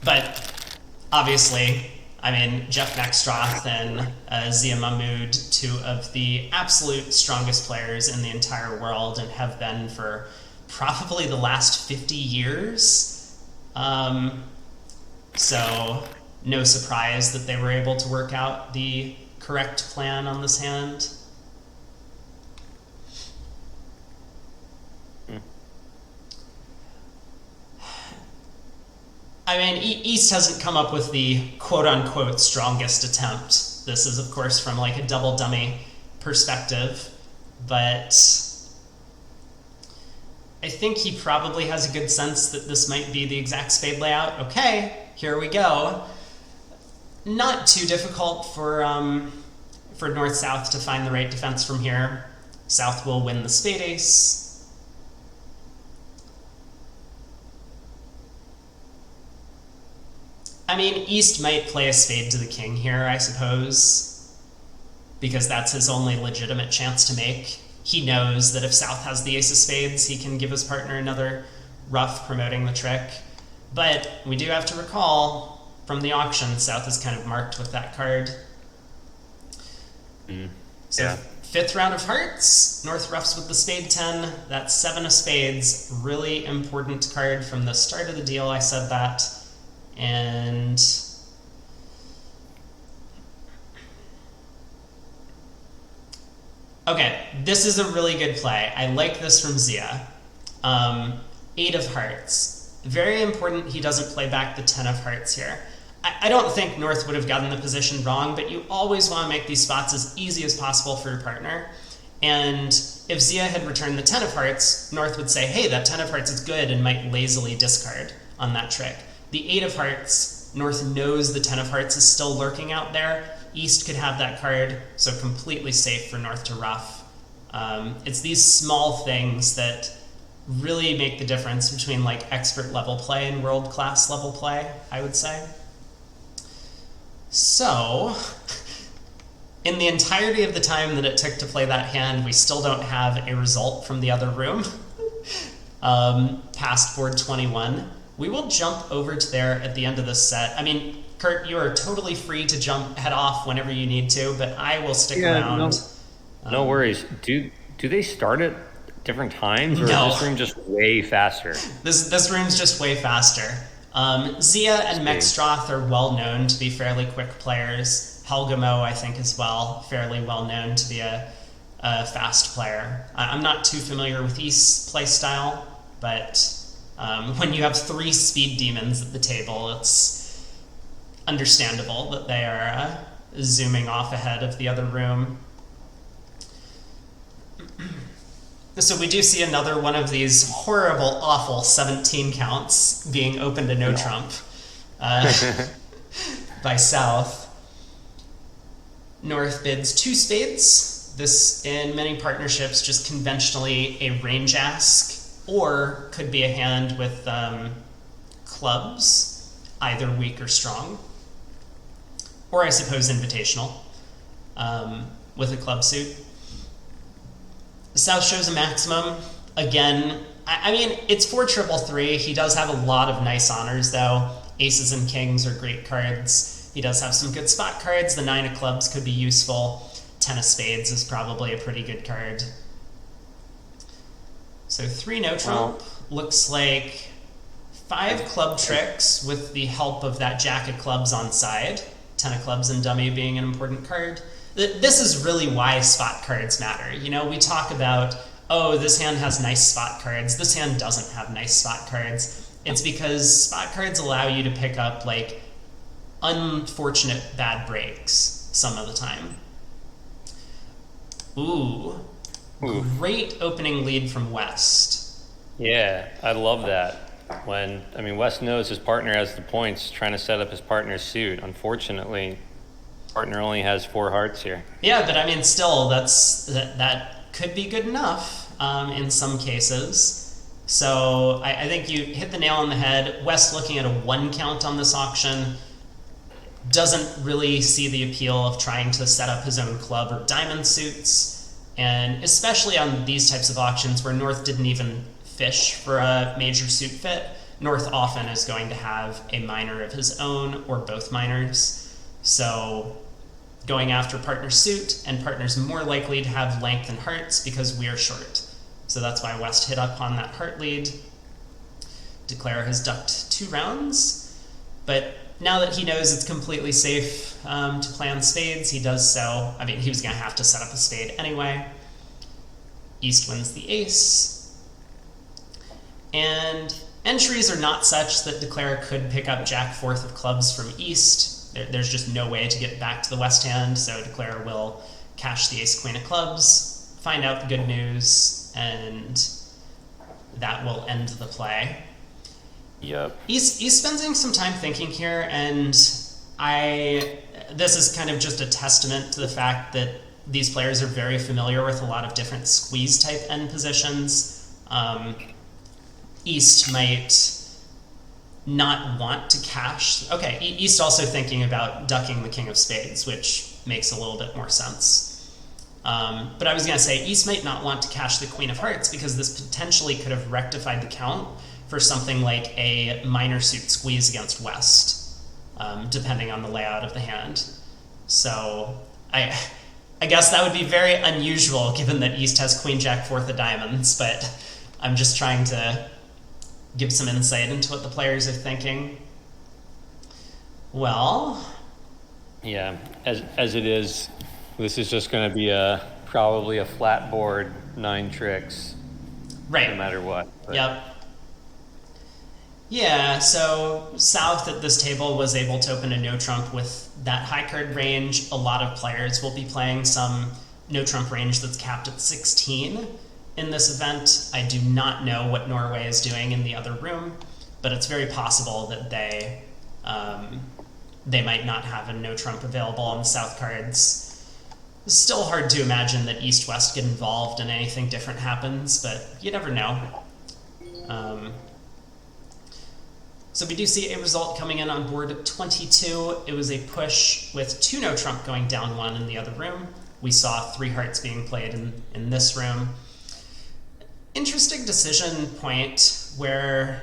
Speaker 1: But obviously, I mean, Jeff Meckstroth and Zia Mahmood, 2 of the absolute strongest players in the entire world and have been for probably the last 50 years. So no surprise that they were able to work out the correct plan on this hand. I mean, East hasn't come up with the quote-unquote strongest attempt. This is, of course, from like a double dummy perspective, but I think he probably has a good sense that this might be the exact spade layout. Okay, here we go. Not too difficult for North-South to find the right defense from here. South will win the spade ace. I mean, East might play a spade to the king here, I suppose, because that's his only legitimate chance to make. He knows that if South has the ace of spades, he can give his partner another ruff promoting the trick. But we do have to recall from the auction, South is kind of marked with that card. So yeah. 5th round of hearts, North ruffs with the spade 10. That's 7 of spades. Really important card from the start of the deal, I said that. And okay, this is a really good play. I like this from Zia. 8 of hearts. Very important he doesn't play back the 10 of hearts here. I don't think North would have gotten the position wrong, but you always want to make these spots as easy as possible for your partner. And if Zia had returned the 10 of hearts, North would say, hey, that 10 of hearts is good, and might lazily discard on that trick. The 8 of hearts, North knows the 10 of hearts is still lurking out there. East could have that card, so completely safe for North to ruff. It's these small things that really make the difference between like expert level play and world class level play, I would say. So, in the entirety of the time that it took to play that hand, we still don't have a result from the other room past board 21. We will jump over to there at the end of this set. I mean, Kurt, you are totally free to head off whenever you need to, but I will stick around.
Speaker 2: No worries. Do they start at different times, or is this room just way faster?
Speaker 1: This room's just way faster. Zia and Meckstroth are well known to be fairly quick players. Helgemo, I think, as well, fairly well known to be a fast player. I'm not too familiar with East's playstyle, but when you have 3 speed demons at the table, it's understandable that they are zooming off ahead of the other room. So we do see another one of these horrible, awful 17 counts being open to no trump by South. North bids 2 spades. This, in many partnerships, just conventionally a range ask, or could be a hand with clubs, either weak or strong, or I suppose invitational with a club suit. South shows a maximum. Again, I mean, it's 4 triple 3. He does have a lot of nice honors, though. Aces and kings are great cards. He does have some good spot cards. The 9 of clubs could be useful. 10 of spades is probably a pretty good card. So 3 no trump. Looks like 5 club tricks with the help of that jack of clubs on side. 10 of clubs and dummy being an important card. This is really why spot cards matter. You know, we talk about, oh, this hand has nice spot cards. This hand doesn't have nice spot cards. It's because spot cards allow you to pick up, like, unfortunate bad breaks some of the time. Ooh. Great opening lead from West.
Speaker 2: Yeah, I love that. West knows his partner has the points, trying to set up his partner's suit. Unfortunately, partner only has 4 hearts here.
Speaker 1: Yeah, but I mean, still, that could be good enough in some cases. So I think you hit the nail on the head. West, looking at a 1 count on this auction, doesn't really see the appeal of trying to set up his own club or diamond suits, and especially on these types of auctions where North didn't even fish for a major suit fit, North often is going to have a minor of his own or both minors. So going after partner suit, and partner's more likely to have length and hearts because we are short. So that's why West hit up on that heart lead. Declare has ducked 2 rounds, but now that he knows it's completely safe to play on spades, he does so. I mean, he was going to have to set up a spade anyway. East wins the ace. And entries are not such that Declare could pick up Jack 4th of clubs from East. There's just no way to get back to the West hand, so Declare will cash the ace queen of clubs, find out the good news, and that will end the play.
Speaker 2: Yep.
Speaker 1: He's spending some time thinking here, and this is kind of just a testament to the fact that these players are very familiar with a lot of different squeeze type end positions. East might not want to cash. Okay, East also thinking about ducking the king of spades, which makes a little bit more sense. But I was going to say, East might not want to cash the queen of hearts because this potentially could have rectified the count for something like a minor suit squeeze against West, depending on the layout of the hand. So I guess that would be very unusual given that East has queen jack 4th of diamonds, but I'm just trying to give some insight into what the players are thinking. Well,
Speaker 2: yeah, as it is, this is just going to be probably a flat board, 9 tricks,
Speaker 1: right?
Speaker 2: No matter what. But.
Speaker 1: Yep. Yeah. So South at this table was able to open a no trump with that high card range. A lot of players will be playing some no trump range that's capped at 16. In this event, I do not know what Norway is doing in the other room, but it's very possible that they might not have a no trump available on the South cards. It's still hard to imagine that East-West get involved and anything different happens, but you never know. Um, so we do see a result coming in on board 22. It was a push with 2 no trump going down 1 in the other room. We saw 3 hearts being played in this room. Interesting decision point where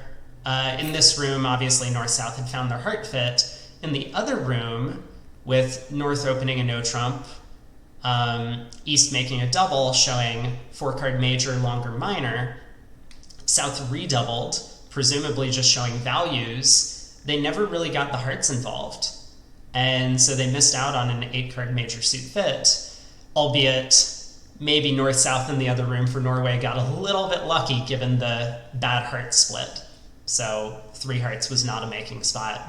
Speaker 1: in this room, obviously North-South had found their heart fit. In the other room, with North opening a no trump, East making a double, showing 4-card major, longer minor, South redoubled, presumably just showing values. They never really got the hearts involved. And so they missed out on an 8-card major suit fit, albeit maybe North-South in the other room for Norway got a little bit lucky given the bad heart split. So 3 hearts was not a making spot.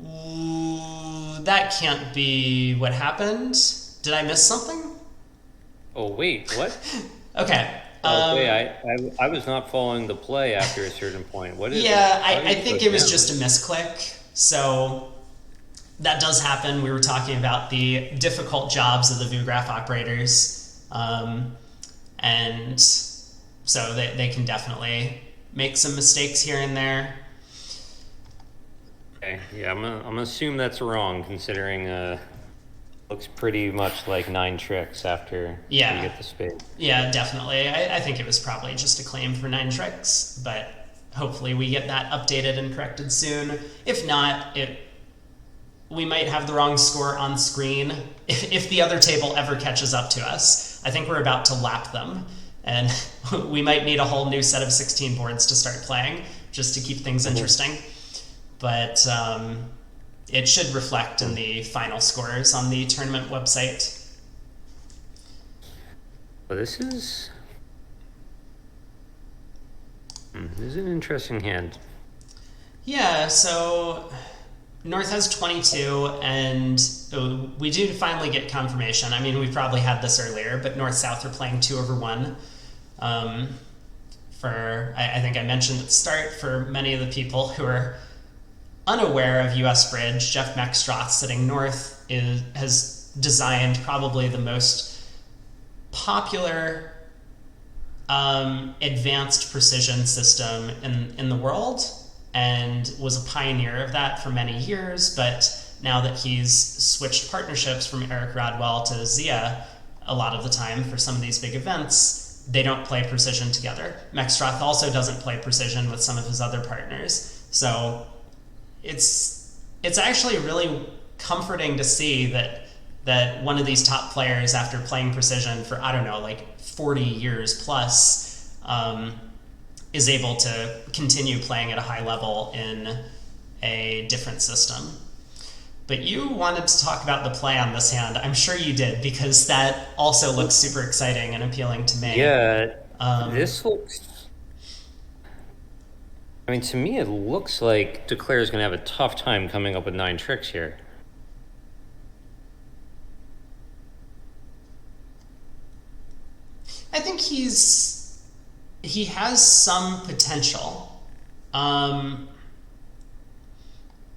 Speaker 1: Ooh, that can't be what happened. Did I miss something?
Speaker 2: Oh, wait, what?
Speaker 1: Okay.
Speaker 2: Okay, I was not following the play after a certain point. What is
Speaker 1: yeah,
Speaker 2: it?
Speaker 1: I think it was just a misclick. So that does happen. We were talking about the difficult jobs of the Viewgraph operators. And so they can definitely make some mistakes here and there.
Speaker 2: Okay, yeah, I'm gonna assume that's wrong, considering looks pretty much like 9 tricks after you get the spade.
Speaker 1: Yeah, definitely. I think it was probably just a claim for 9 tricks, but hopefully we get that updated and corrected soon. If not, we might have the wrong score on screen. If the other table ever catches up to us, I think we're about to lap them, and we might need a whole new set of 16 boards to start playing just to keep things interesting. But it should reflect in the final scores on the tournament website.
Speaker 2: Well, this is an interesting hand.
Speaker 1: Yeah, so North has 22, and we do finally get confirmation. I mean, we probably had this earlier, but North-South are playing 2/1. I think I mentioned at the start, for many of the people who are unaware of US Bridge, Jeff Meckstroth, sitting North, has designed probably the most popular advanced precision system in the world, and was a pioneer of that for many years. But now that he's switched partnerships from Eric Radwell to Zia, a lot of the time for some of these big events, they don't play precision together. Meckstroth also doesn't play precision with some of his other partners. So it's actually really comforting to see that one of these top players, after playing precision for, I don't know, like 40 years plus, is able to continue playing at a high level in a different system. But you wanted to talk about the play on this hand. I'm sure you did, because that also looks super exciting and appealing to me.
Speaker 2: Yeah, this looks... I mean, to me, it looks like Declare is going to have a tough time coming up with 9 tricks here.
Speaker 1: I think he has some potential.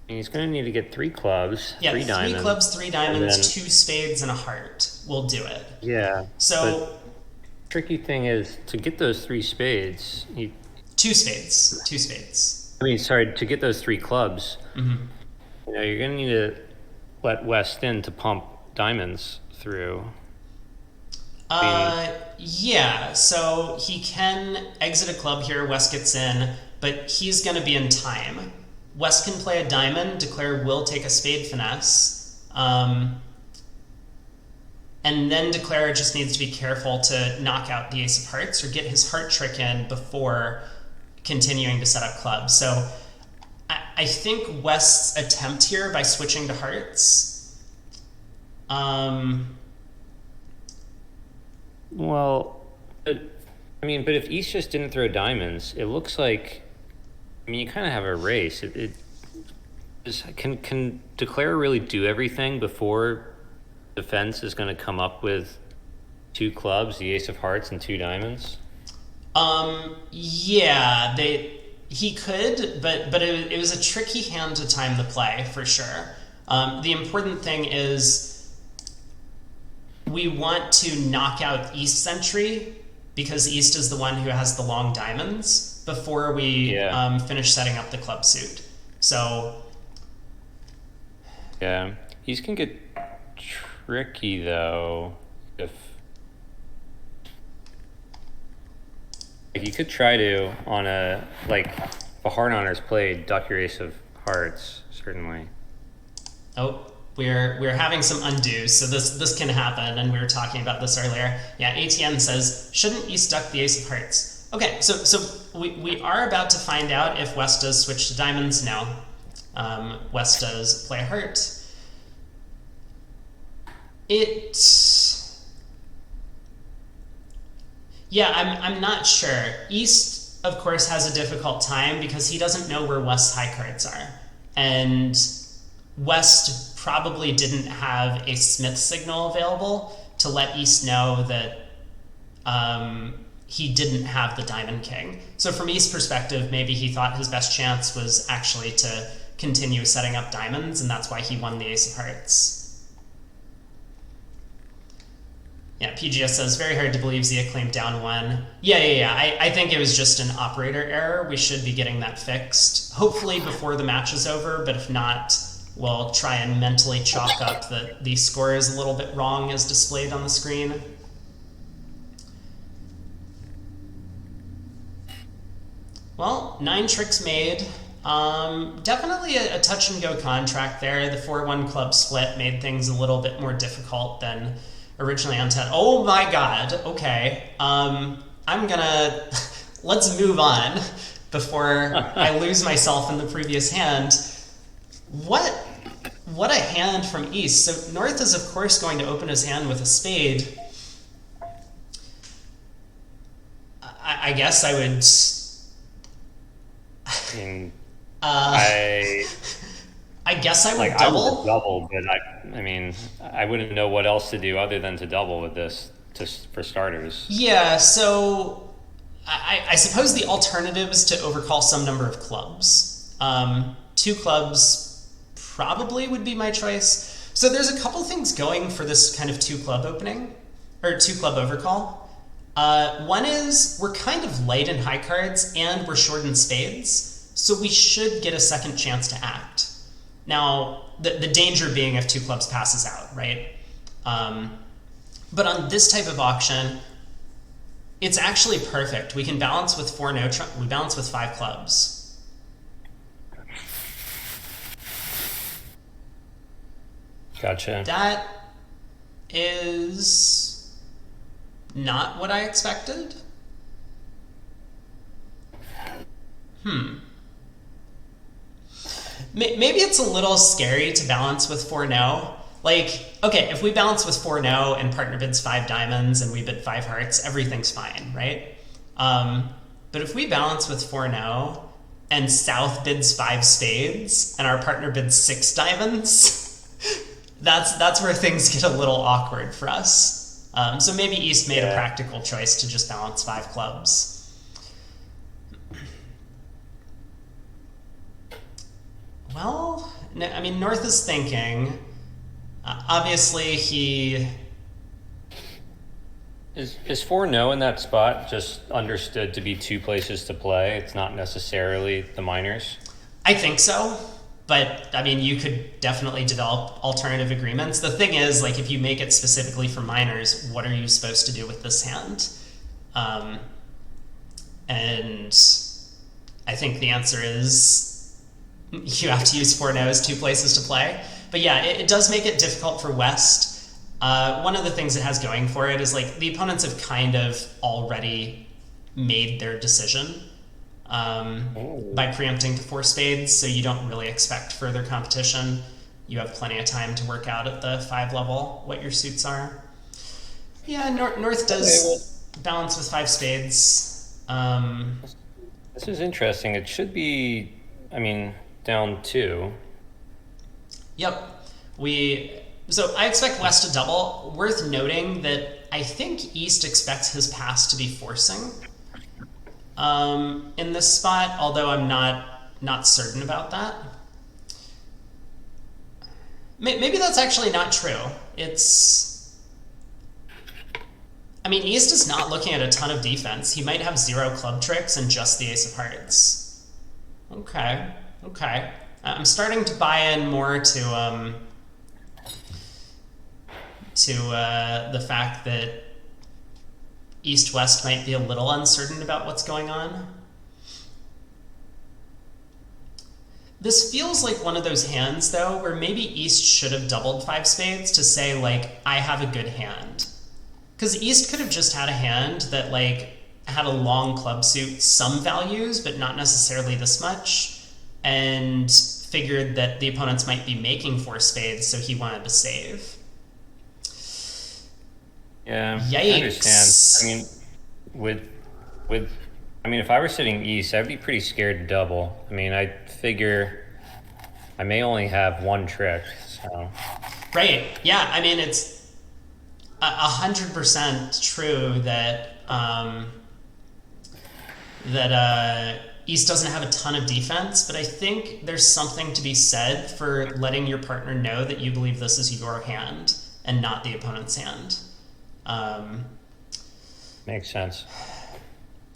Speaker 2: He's going to need to get 3 clubs, 3 diamonds.
Speaker 1: 3 clubs, 3 diamonds, 2 spades, and a heart will do it.
Speaker 2: Yeah.
Speaker 1: So,
Speaker 2: tricky thing is, to get those 3 spades...
Speaker 1: 2 spades.
Speaker 2: I mean, sorry, to get those 3 clubs,
Speaker 1: Mm-hmm.
Speaker 2: You're going to need to let West in to pump diamonds through.
Speaker 1: Yeah, so he can exit a club here, West gets in, but he's going to be in time. West can play a diamond, Declare will take a spade finesse, and then Declare just needs to be careful to knock out the ace of hearts or get his heart trick in before continuing to set up clubs. So I think West's attempt here by switching to hearts,
Speaker 2: well, but if East just didn't throw diamonds, it looks like, you kind of have a race. Can Declare really do everything before defense is going to come up with 2 clubs, the ace of hearts, and 2 diamonds?
Speaker 1: Yeah, he could, but it was a tricky hand to time the play, for sure. The important thing is we want to knock out East Sentry because East is the one who has the long diamonds before we
Speaker 2: Yeah.
Speaker 1: finish setting up the club suit. So
Speaker 2: Yeah. East can get tricky though. If you could try to on a like a heart honors played, duck your ace of hearts, certainly.
Speaker 1: oh, we're having some undos, so this can happen, and we were talking about this earlier. Yeah, ATN says, shouldn't East duck the ace of hearts? Okay, so we are about to find out if West does switch to diamonds now. West does play a heart. Yeah, I'm not sure. East, of course, has a difficult time because he doesn't know where West's high cards are. And West probably didn't have a Smith signal available to let East know that he didn't have the Diamond King. So from East's perspective, maybe he thought his best chance was actually to continue setting up diamonds, and that's why he won the ace of hearts. Yeah, PGS says, very hard to believe Zia claimed down one. Yeah. I think it was just an operator error. We should be getting that fixed, hopefully before the match is over, but if not, we'll try and mentally chalk up that the score is a little bit wrong as displayed on the screen. Well, 9 tricks made. Definitely a touch and go contract there. The 4-1 club split made things a little bit more difficult than originally on 10. Oh my god, okay. I'm gonna let's move on before I lose myself in the previous hand. What a hand from East. So North is of course going to open his hand with a spade. I guess I would I guess I would double.
Speaker 2: I would double, but I mean, I wouldn't know what else to do other than to double with this, for starters.
Speaker 1: Yeah, so I suppose the alternative is to overcall some number of clubs. 2 clubs probably would be my choice. So there's a couple things going for this kind of 2 club opening, or 2 club overcall. One is we're kind of light in high cards and we're short in spades, so we should get a second chance to act. Now, the danger being if 2 clubs passes out, right? But on this type of auction, it's actually perfect. We can balance with 4 no trump. We balance with 5 clubs.
Speaker 2: Gotcha.
Speaker 1: That is not what I expected. Maybe it's a little scary to balance with 4 no. Like, okay, if we balance with 4 no and partner bids 5 diamonds and we bid 5 hearts, everything's fine, right? But if we balance with 4 no and South bids 5 spades and our partner bids 6 diamonds, that's where things get a little awkward for us. So maybe East made a practical choice to just balance 5 clubs. Well, I mean, North is thinking. Obviously, he...
Speaker 2: Is 4 no in that spot just understood to be 2 places to play? It's not necessarily the minors?
Speaker 1: I think so. But, I mean, you could definitely develop alternative agreements. The thing is, like, if you make it specifically for minors, what are you supposed to do with this hand? And I think the answer is you have to use 4 no's, 2 places to play. But yeah, it does make it difficult for West. One of the things it has going for it is like the opponents have kind of already made their decision by preempting to 4 spades, so you don't really expect further competition. You have plenty of time to work out at the 5 level what your suits are. Yeah, North does balance with 5 spades.
Speaker 2: This is interesting. It should be, I mean, down 2.
Speaker 1: Yep. So I expect West to double. Worth noting that I think East expects his pass to be forcing in this spot, although I'm not certain about that. Maybe that's actually not true. I mean, East is not looking at a ton of defense. He might have 0 club tricks and just the ace of hearts. Okay, okay. I'm starting to buy in more to the fact that East-West might be a little uncertain about what's going on. This feels like one of those hands, though, where maybe East should have doubled 5 spades to say, like, I have a good hand. Because East could have just had a hand that, like, had a long club suit, some values, but not necessarily this much, and figured that the opponents might be making 4 spades, so he wanted to save.
Speaker 2: Yeah,
Speaker 1: Yikes.
Speaker 2: I understand. I mean, if I were sitting East, I'd be pretty scared to double. I mean, I figure I may only have 1 trick, so.
Speaker 1: Right. Yeah. I mean, it's 100% true that East doesn't have a ton of defense, but I think there's something to be said for letting your partner know that you believe this is your hand and not the opponent's hand.
Speaker 2: Makes sense.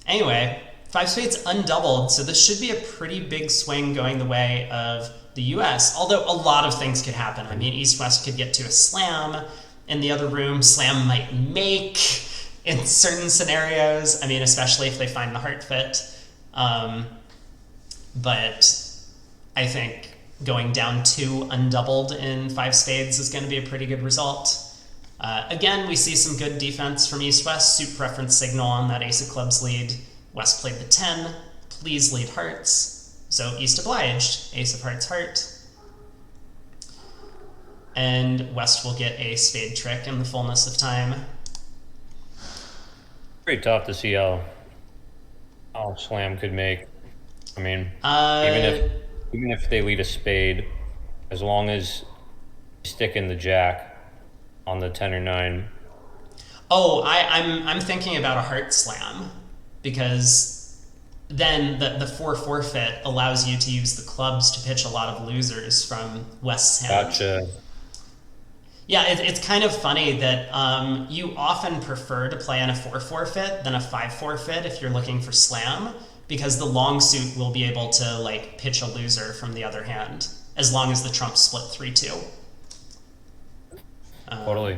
Speaker 1: Anyway, 5 spades undoubled, so this should be a pretty big swing going the way of the US, although a lot of things could happen. I mean, East-West could get to a slam. In the other room, slam might make in certain scenarios. I mean, especially if they find the heart fit. But I think going down 2 undoubled in 5 spades is going to be a pretty good result. Again, we see some good defense from East-West. Suit preference signal on that ace of clubs lead. West played the 10. Please lead hearts. So East obliged. Ace of hearts, heart. And West will get a spade trick in the fullness of time.
Speaker 2: Pretty tough to see how slam could make. I mean, even if they lead a spade, as long as you stick in the jack on the 10 or 9.
Speaker 1: Oh, I'm thinking about a heart slam, because then the 4 forfeit allows you to use the clubs to pitch a lot of losers from West's hand.
Speaker 2: Gotcha.
Speaker 1: Yeah, it's kind of funny that you often prefer to play in a 4 forfeit than a 5 forfeit if you're looking for slam, because the long suit will be able to, like, pitch a loser from the other hand, as long as the trump split 3-2.
Speaker 2: Totally.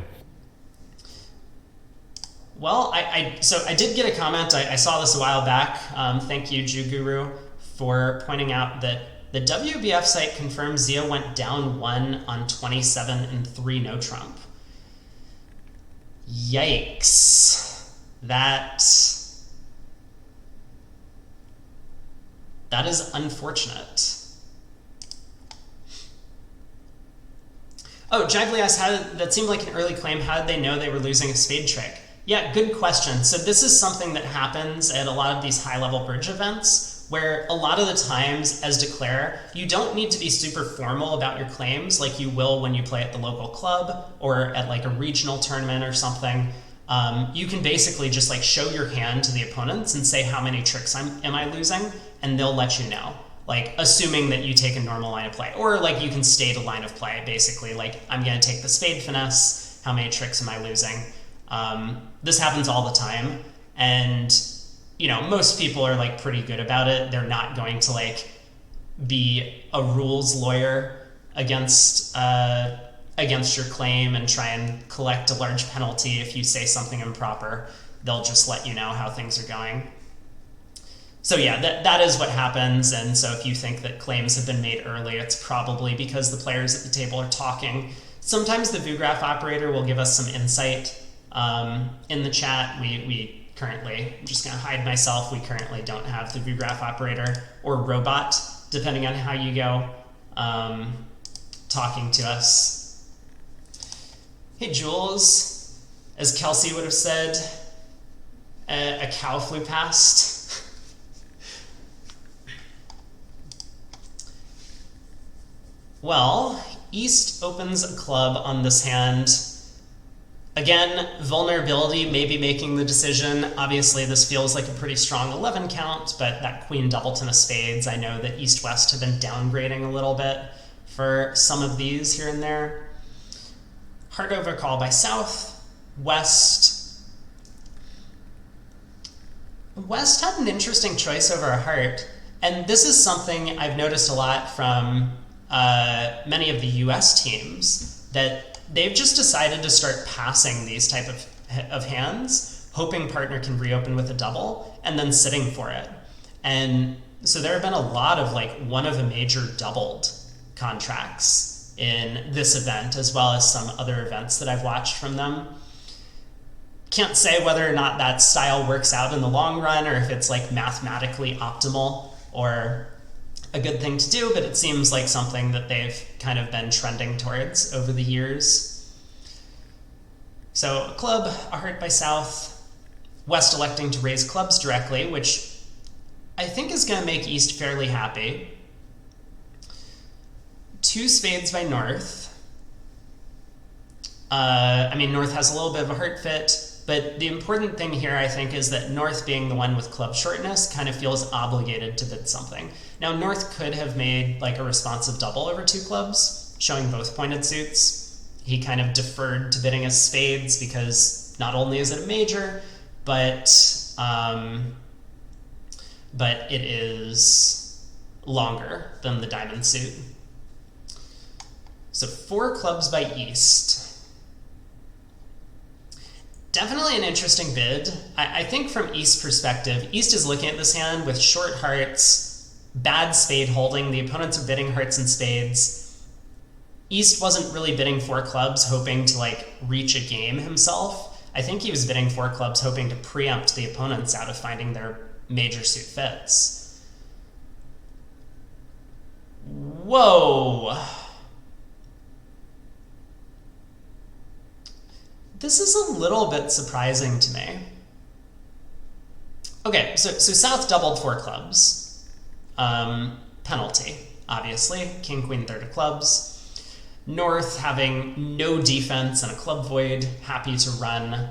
Speaker 1: Well, so I did get a comment. I saw this a while back. Thank you, Jew Guru, for pointing out that the WBF site confirms Zia went down 1 on 27 and 3 no trump. Yikes. That is unfortunate. Oh, Jively asked, that seemed like an early claim. How did they know they were losing a spade trick? Yeah, good question. So this is something that happens at a lot of these high-level bridge events, where a lot of the times, as declare, you don't need to be super formal about your claims like you will when you play at the local club or at, like, a regional tournament or something. You can basically just, like, show your hand to the opponents and say how many tricks am I losing, and they'll let you know. Like, assuming that you take a normal line of play. Or, like, you can state a line of play, basically. Like, I'm going to take the spade finesse. How many tricks am I losing? This happens all the time. And, you know, most people are, like, pretty good about it. They're not going to, like, be a rules lawyer against your claim and try and collect a large penalty if you say something improper. They'll just let you know how things are going. So yeah, that is what happens, and so if you think that claims have been made early, it's probably because the players at the table are talking. Sometimes the Viewgraph operator will give us some insight in the chat. We currently, I'm just going to hide myself, we currently don't have the Viewgraph operator or robot, depending on how you go, talking to us. Hey Jules, as Kelsey would have said, a cow flew past. Well, East opens a club on this hand. Again, vulnerability may be making the decision. Obviously, this feels like a pretty strong 11 count, but that queen doubleton of spades, I know that East-West have been downgrading a little bit for some of these here and there. Heart over call by South. West West had an interesting choice over a heart, and this is something I've noticed a lot from many of the US teams, that they've just decided to start passing these type of hands, hoping partner can reopen with a double, and then sitting for it. And so there have been a lot of like one of a major doubled contracts in this event, as well as some other events that I've watched from them. Can't say whether or not that style works out in the long run, or if it's like mathematically optimal or a good thing to do, but it seems like something that they've kind of been trending towards over the years. So a club, a heart by South, West electing to raise clubs directly, which I think is going to make East fairly happy. 2 spades by North. I mean, North has a little bit of a heart fit, but the important thing here, I think, is that North, being the one with club shortness, kind of feels obligated to bid something. Now, North could have made like a responsive double over 2 clubs, showing both pointed suits. He kind of deferred to bidding as spades because not only is it a major, but it is longer than the diamond suit. So 4 clubs by East. Definitely an interesting bid. I think from East's perspective, East is looking at this hand with short hearts, bad spade holding, the opponents are bidding hearts and spades. East wasn't really bidding 4 clubs hoping to like reach a game himself. I think he was bidding 4 clubs hoping to preempt the opponents out of finding their major suit fits. Whoa. This is a little bit surprising to me. Okay, so South doubled 4 clubs. Penalty, obviously. King, queen, third of clubs. North having no defense and a club void, happy to run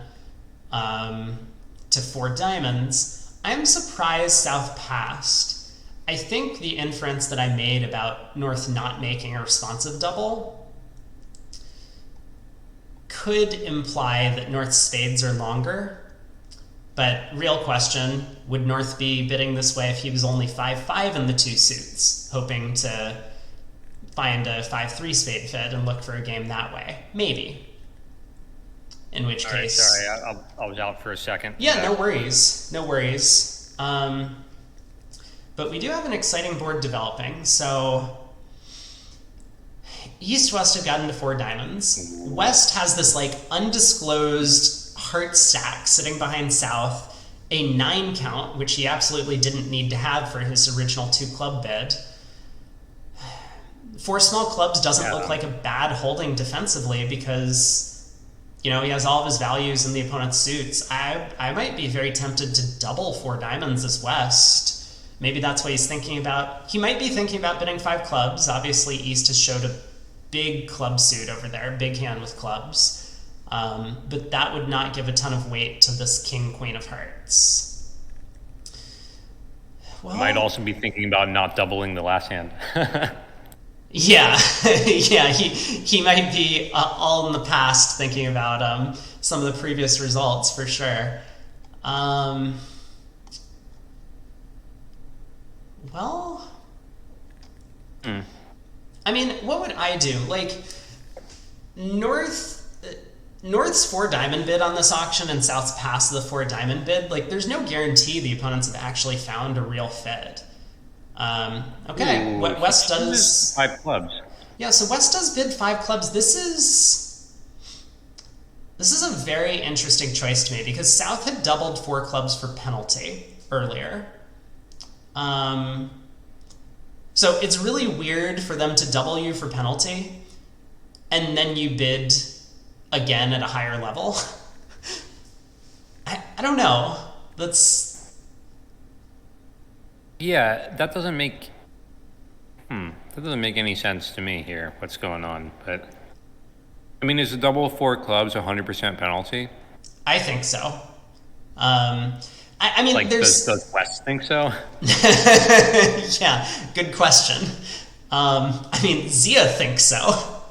Speaker 1: to 4 diamonds. I'm surprised South passed. I think the inference that I made about North not making a responsive double could imply that North's spades are longer, but real question, would North be bidding this way if he was only 5-5 in the 2 suits, hoping to find a 5-3 spade fit and look for a game that way? Maybe. In which case...
Speaker 2: Sorry, I was out for a second.
Speaker 1: Yeah, no worries. No worries. But we do have an exciting board developing, so... East-West have gotten to 4 diamonds. West has this like undisclosed heart stack sitting behind South, a 9 count, which he absolutely didn't need to have for his original 2 club bid. 4 small clubs doesn't look like a bad holding defensively because, you know, he has all of his values in the opponent's suits. I might be very tempted to double 4 diamonds as West. Maybe that's what he's thinking about. He might be thinking about bidding 5 clubs. Obviously, East has showed a big club suit over there, big hand with clubs. But that would not give a ton of weight to this king, queen of hearts. Well,
Speaker 2: might also be thinking about not doubling the last hand.
Speaker 1: Yeah, yeah, he might be all in the past thinking about some of the previous results for sure. Well... I mean, what would I do? Like, North's 4 diamond bid on this auction and South's pass the 4 diamond bid, like, there's no guarantee the opponents have actually found a real fit. Okay,
Speaker 2: Ooh,
Speaker 1: West does...
Speaker 2: 5 clubs.
Speaker 1: Yeah, so West does bid 5 clubs. This is a very interesting choice to me because South had doubled 4 clubs for penalty earlier. So it's really weird for them to double you for penalty, and then you bid again at a higher level. I don't know. That's...
Speaker 2: Yeah, that doesn't make... that doesn't make any sense to me here, what's going on. But, I mean, is a double 4 clubs 100% penalty?
Speaker 1: I think so. I mean,
Speaker 2: like,
Speaker 1: there's...
Speaker 2: does West think so?
Speaker 1: Yeah, good question. I mean, Zia thinks so.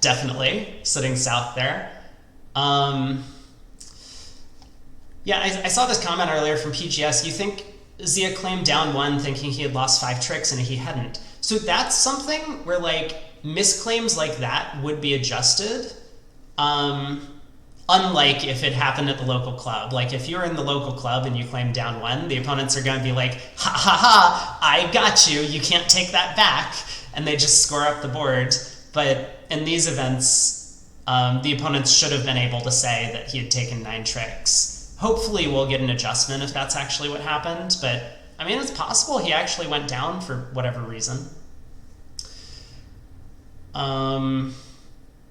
Speaker 1: Definitely, sitting South there. Yeah, I saw this comment earlier from PGS. You think Zia claimed down one thinking he had lost 5 tricks and he hadn't. So that's something where like misclaims like that would be adjusted. Unlike if it happened at the local club. Like if you're in the local club and you claim down one, the opponents are going to be like, ha ha ha, I got you, you can't take that back. And they just score up the board. But in these events, the opponents should have been able to say that he had taken 9 tricks. Hopefully we'll get an adjustment if that's actually what happened, but I mean, it's possible he actually went down for whatever reason.
Speaker 2: I'm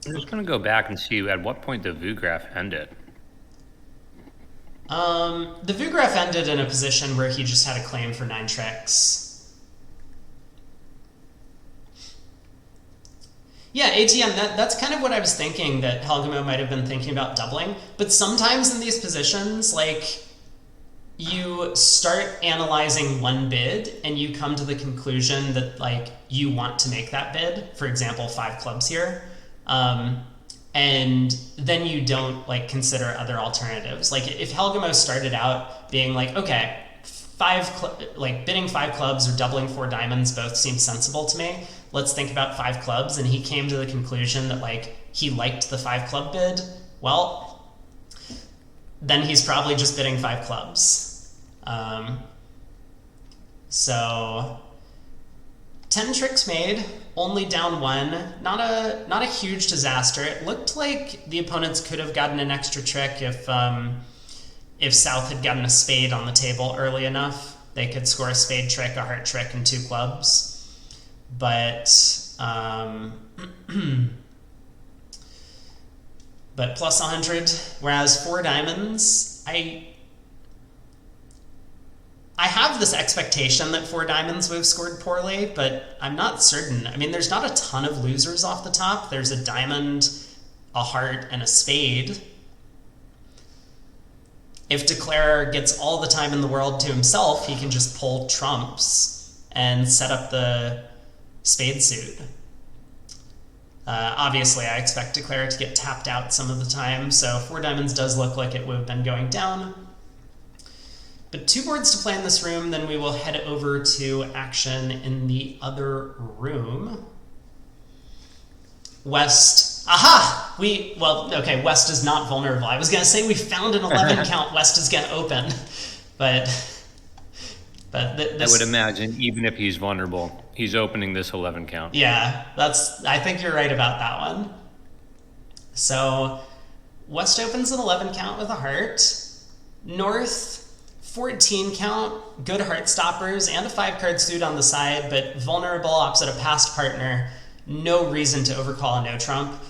Speaker 2: just going to go back and see at what point the Viewgraph ended.
Speaker 1: The Viewgraph ended in a position where he just had a claim for 9 tricks. Yeah, ATM, that's kind of what I was thinking, that Helgemo might have been thinking about doubling. But sometimes in these positions, like, you start analyzing one bid and you come to the conclusion that, like, you want to make that bid. For example, 5 clubs here. And then you don't, like, consider other alternatives. Like, if Helgemo started out being like, okay, bidding 5 clubs or doubling 4 diamonds both seem sensible to me. Let's think about 5 clubs, and he came to the conclusion that like he liked the 5 club bid. Well, then he's probably just bidding 5 clubs. So 10 tricks made, only down 1. Not a huge disaster. It looked like the opponents could have gotten an extra trick if South had gotten a spade on the table early enough. They could score a spade trick, a heart trick, and 2 clubs. But but plus 100, whereas 4 diamonds, I have this expectation that 4 diamonds would have scored poorly, but I'm not certain. I mean, there's not a ton of losers off the top. There's a diamond, a heart, and a spade. If Declarer gets all the time in the world to himself, he can just pull trumps and set up the spade suit. Obviously, I expect Declarer to get tapped out some of the time, so 4 diamonds does look like it would have been going down. But 2 boards to play in this room, then we will head over to action in the other room. West. Aha! West is not vulnerable. I was going to say we found an 11 count. West is going to open. But
Speaker 2: I would imagine, even if he's vulnerable, he's opening this 11 count.
Speaker 1: Yeah, I think you're right about that one. So West opens an 11 count with a heart. North, 14 count, good heart stoppers, and a 5-card suit on the side, but vulnerable opposite a passed partner. No reason to overcall a no trump.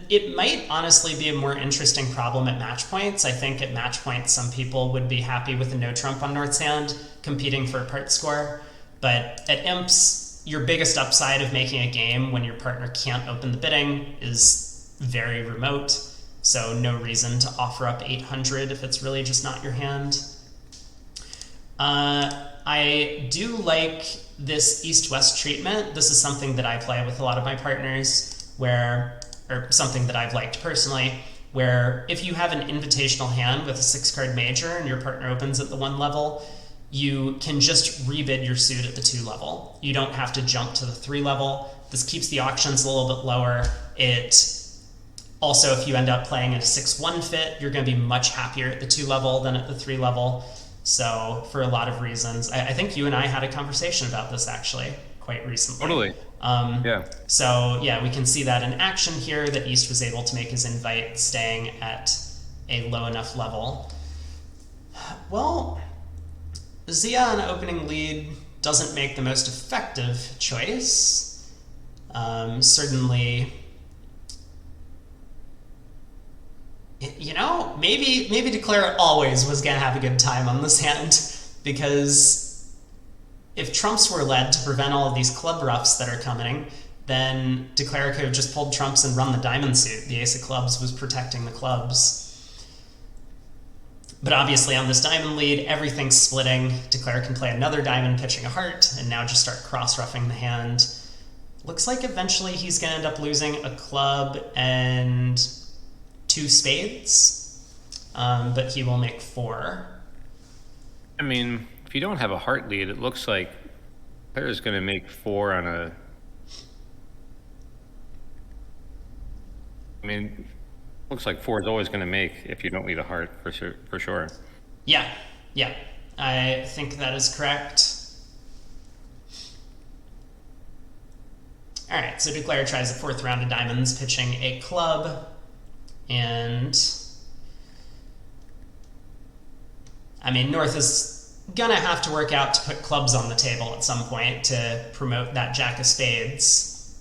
Speaker 1: It might honestly be a more interesting problem at match points. I think at match points, some people would be happy with a no trump on North's hand, competing for a part score. But at imps, your biggest upside of making a game when your partner can't open the bidding is very remote. So no reason to offer up 800 if it's really just not your hand. I do like this east-west treatment. This is something that I play with a lot of my partners, or something that I've liked personally, where if you have an invitational hand with a 6-card major and your partner opens at the 1 level, you can just rebid your suit at the 2 level. You don't have to jump to the 3 level. This keeps the auctions a little bit lower. It also, if you end up playing a 6-1 fit, you're going to be much happier at the 2 level than at the 3 level. So for a lot of reasons, I think you and I had a conversation about this actually quite recently.
Speaker 2: Totally. Yeah.
Speaker 1: So yeah, we can see that in action here, that East was able to make his invite staying at a low enough level. Well, Zia on opening lead doesn't make the most effective choice. Certainly, you know, maybe Declare always was gonna have a good time on this hand, because if trumps were led to prevent all of these club roughs that are coming, then Declare could have just pulled trumps and run the diamond suit. The ace of clubs was protecting the clubs. But obviously on this diamond lead, everything's splitting. Declare can play another diamond, pitching a heart, and now just start cross-roughing the hand. Looks like eventually he's gonna end up losing a club and 2 spades. but he will make 4.
Speaker 2: I mean, if you don't have a heart lead, it looks like player is going to make 4 on a. I mean, looks like 4 is always going to make if you don't lead a heart for sure.
Speaker 1: Yeah, I think that is correct. All right, so Declare tries the 4th round of diamonds, pitching a club, and I mean, North is gonna have to work out to put clubs on the table at some point to promote that Jack of Spades,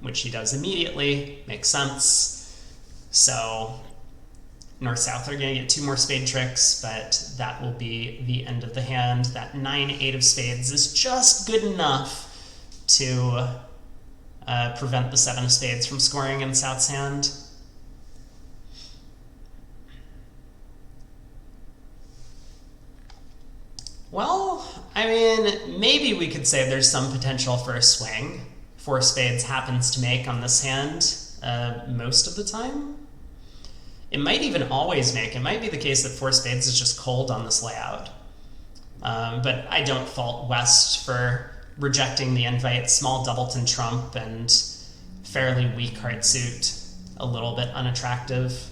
Speaker 1: which he does immediately. Makes sense. So North-South are gonna get 2 more spade tricks, but that will be the end of the hand. That 9-8 of spades is just good enough to prevent the 7 of spades from scoring in South's hand. Well, I mean, maybe we could say there's some potential for a swing. 4 spades happens to make on this hand most of the time. It might even always make. It might be the case that 4 spades is just cold on this layout. But I don't fault West for rejecting the invite. Small doubleton trump and fairly weak heart suit, a little bit unattractive.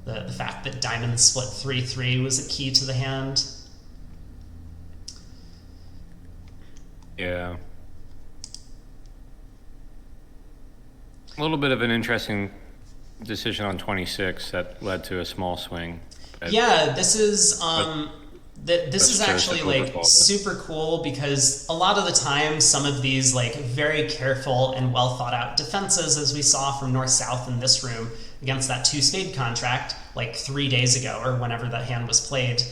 Speaker 1: The fact that diamonds split 3-3 was a key to the hand.
Speaker 2: Yeah. A little bit of an interesting decision on 26 that led to a small swing.
Speaker 1: Yeah, this is this is actually like super cool because a lot of the time some of these like very careful and well thought out defenses, as we saw from North-South in this room against that 2 spade contract like 3 days ago or whenever that hand was played,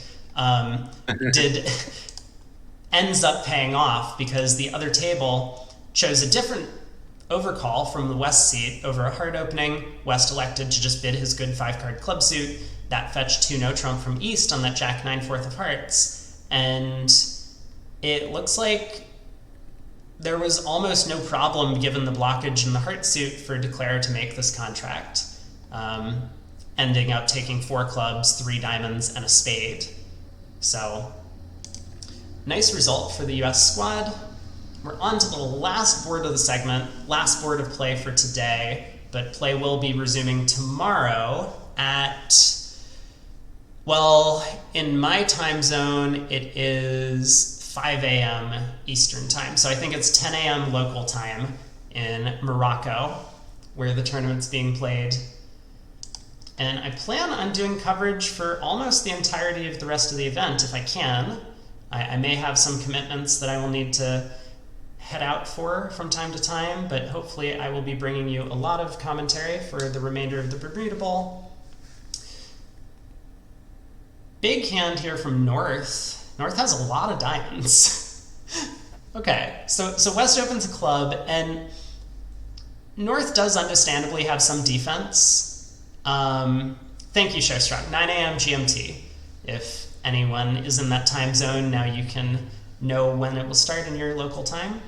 Speaker 1: ends up paying off because the other table chose a different overcall from the West seat over a hard opening. West elected to just bid his good 5-card club suit. That fetched 2 no trump from East on that Jack 9 4th of hearts. And it looks like there was almost no problem given the blockage in the heart suit for Declare to make this contract, ending up taking 4 clubs, 3 diamonds, and a spade. So nice result for the US squad. We're on to the last board of the segment, last board of play for today, but play will be resuming tomorrow at, well, in my time zone, it is 5 a.m. Eastern time. So I think it's 10 a.m. local time in Morocco, where the tournament's being played. And I plan on doing coverage for almost the entirety of the rest of the event if I can. I may have some commitments that I will need to head out for from time to time, but hopefully I will be bringing you a lot of commentary for the remainder of the Bermuda Bowl. Big hand here from North. North has a lot of diamonds. Okay, so West opens a club, and North does understandably have some defense. Thank you, Showstrong. 9 a.m. GMT. If anyone is in that time zone, now you can know when it will start in your local time.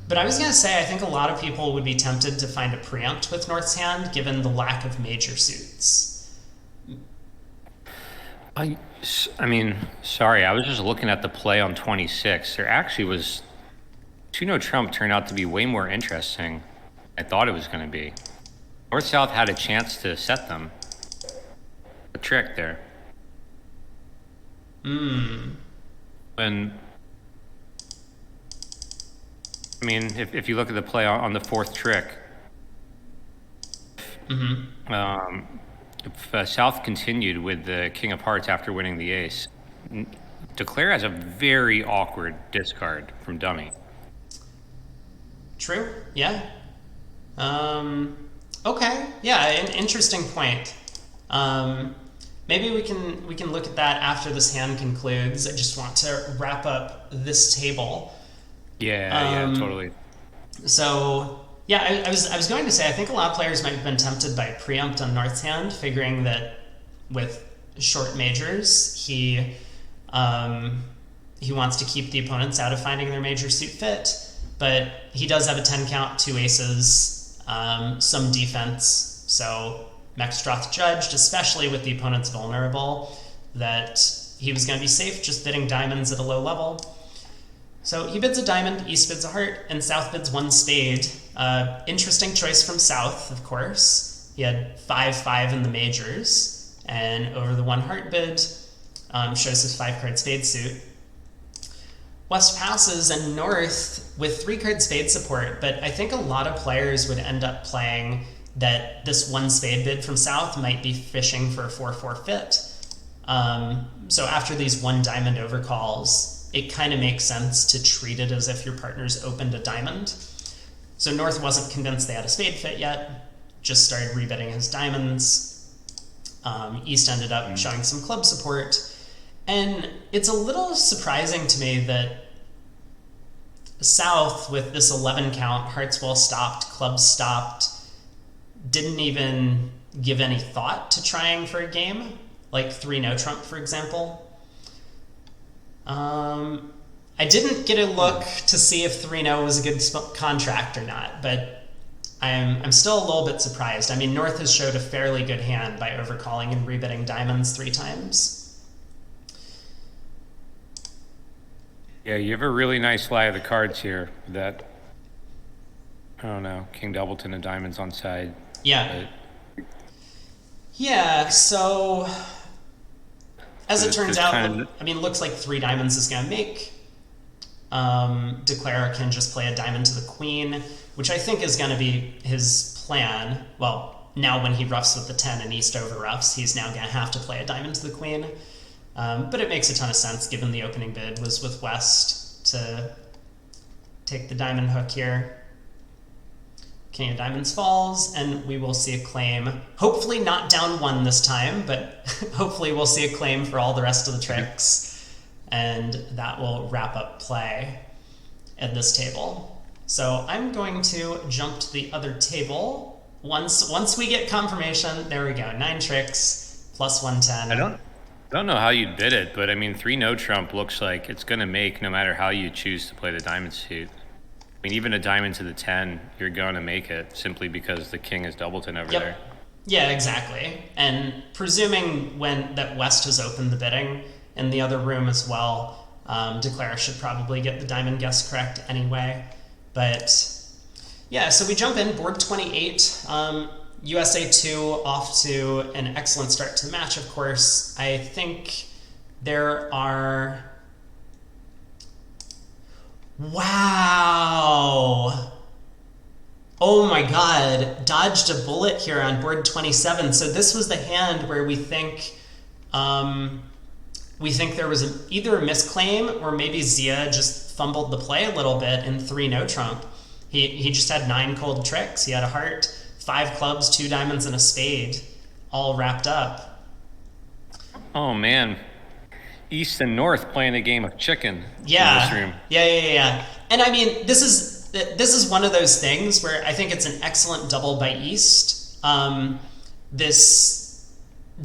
Speaker 1: But I was going to say, I think a lot of people would be tempted to find a preempt with North's hand, given the lack of major suits.
Speaker 2: I mean, sorry, I was just looking at the play on 26. There actually was 2 no trump turned out to be way more interesting than I thought it was going to be. North-South had a chance to set them. A trick there. When, I mean, if you look at the play on the 4th trick, if South continued with the King of Hearts after winning the ace, Declare has a very awkward discard from dummy.
Speaker 1: True, yeah. Okay, yeah, an interesting point. Maybe we can look at that after this hand concludes. I just want to wrap up this table.
Speaker 2: Yeah, totally.
Speaker 1: So yeah, I was going to say I think a lot of players might have been tempted by preempt on North's hand, figuring that with short majors he wants to keep the opponents out of finding their major suit fit. But he does have a 10 count, 2 aces, some defense. So Meckstroth judged, especially with the opponent's vulnerable, that he was going to be safe just bidding diamonds at a low level. So he bids a diamond, East bids a heart, and South bids one spade. Interesting choice from South, of course. He had 5-5 in the majors, and over the one heart bid, shows his 5-card spade suit. West passes, and North with 3-card spade support, but I think a lot of players would end up playing that this one spade bid from South might be fishing for a 4-4 fit. So after these one diamond overcalls, it kind of makes sense to treat it as if your partner's opened a diamond. So North wasn't convinced they had a spade fit yet, just started rebidding his diamonds. East ended up showing some club support. And it's a little surprising to me that South, with this 11 count, hearts well stopped, clubs stopped, didn't even give any thought to trying for a game, like 3 no trump, for example. I didn't get a look to see if 3-0 was a good contract or not, but I'm still a little bit surprised. I mean, North has showed a fairly good hand by overcalling and rebidding diamonds 3 times.
Speaker 2: Yeah, you have a really nice lie of the cards here. That, I don't know, King Doubleton and diamonds on side.
Speaker 1: Yeah. Yeah, so as it turns out, I mean, looks like 3 diamonds is going to make. Declare can just play a diamond to the queen, which I think is going to be his plan. Well, now when he roughs with the 10 and East over roughs, he's now going to have to play a diamond to the queen. But it makes a ton of sense given the opening bid was with West to take the diamond hook here. King of Diamonds falls, and we will see a claim. Hopefully not down 1 this time, but hopefully we'll see a claim for all the rest of the tricks. And that will wrap up play at this table. So I'm going to jump to the other table. Once we get confirmation, there we go, 9 tricks, plus 110.
Speaker 2: I don't know how you'd bid it, but I mean, 3 no trump looks like it's going to make no matter how you choose to play the diamond suit. I mean, even a diamond to the 10, you're going to make it simply because the king is Doubleton over there.
Speaker 1: Yeah, exactly. And presuming that West has opened the bidding in the other room as well, Declare should probably get the diamond guess correct anyway. But yeah, so we jump in, board 28. USA2 off to an excellent start to the match, of course. I think there are... Wow! Oh my god, dodged a bullet here on board 27. So this was the hand where we think there was either a misclaim or maybe Zia just fumbled the play a little bit in 3 no trump. He just had 9 cold tricks. He had a heart, 5 clubs, 2 diamonds, and a spade, all wrapped up.
Speaker 2: Oh man. East and North playing a game of chicken in this room.
Speaker 1: Yeah. And I mean, this is one of those things where I think it's an excellent double by East. This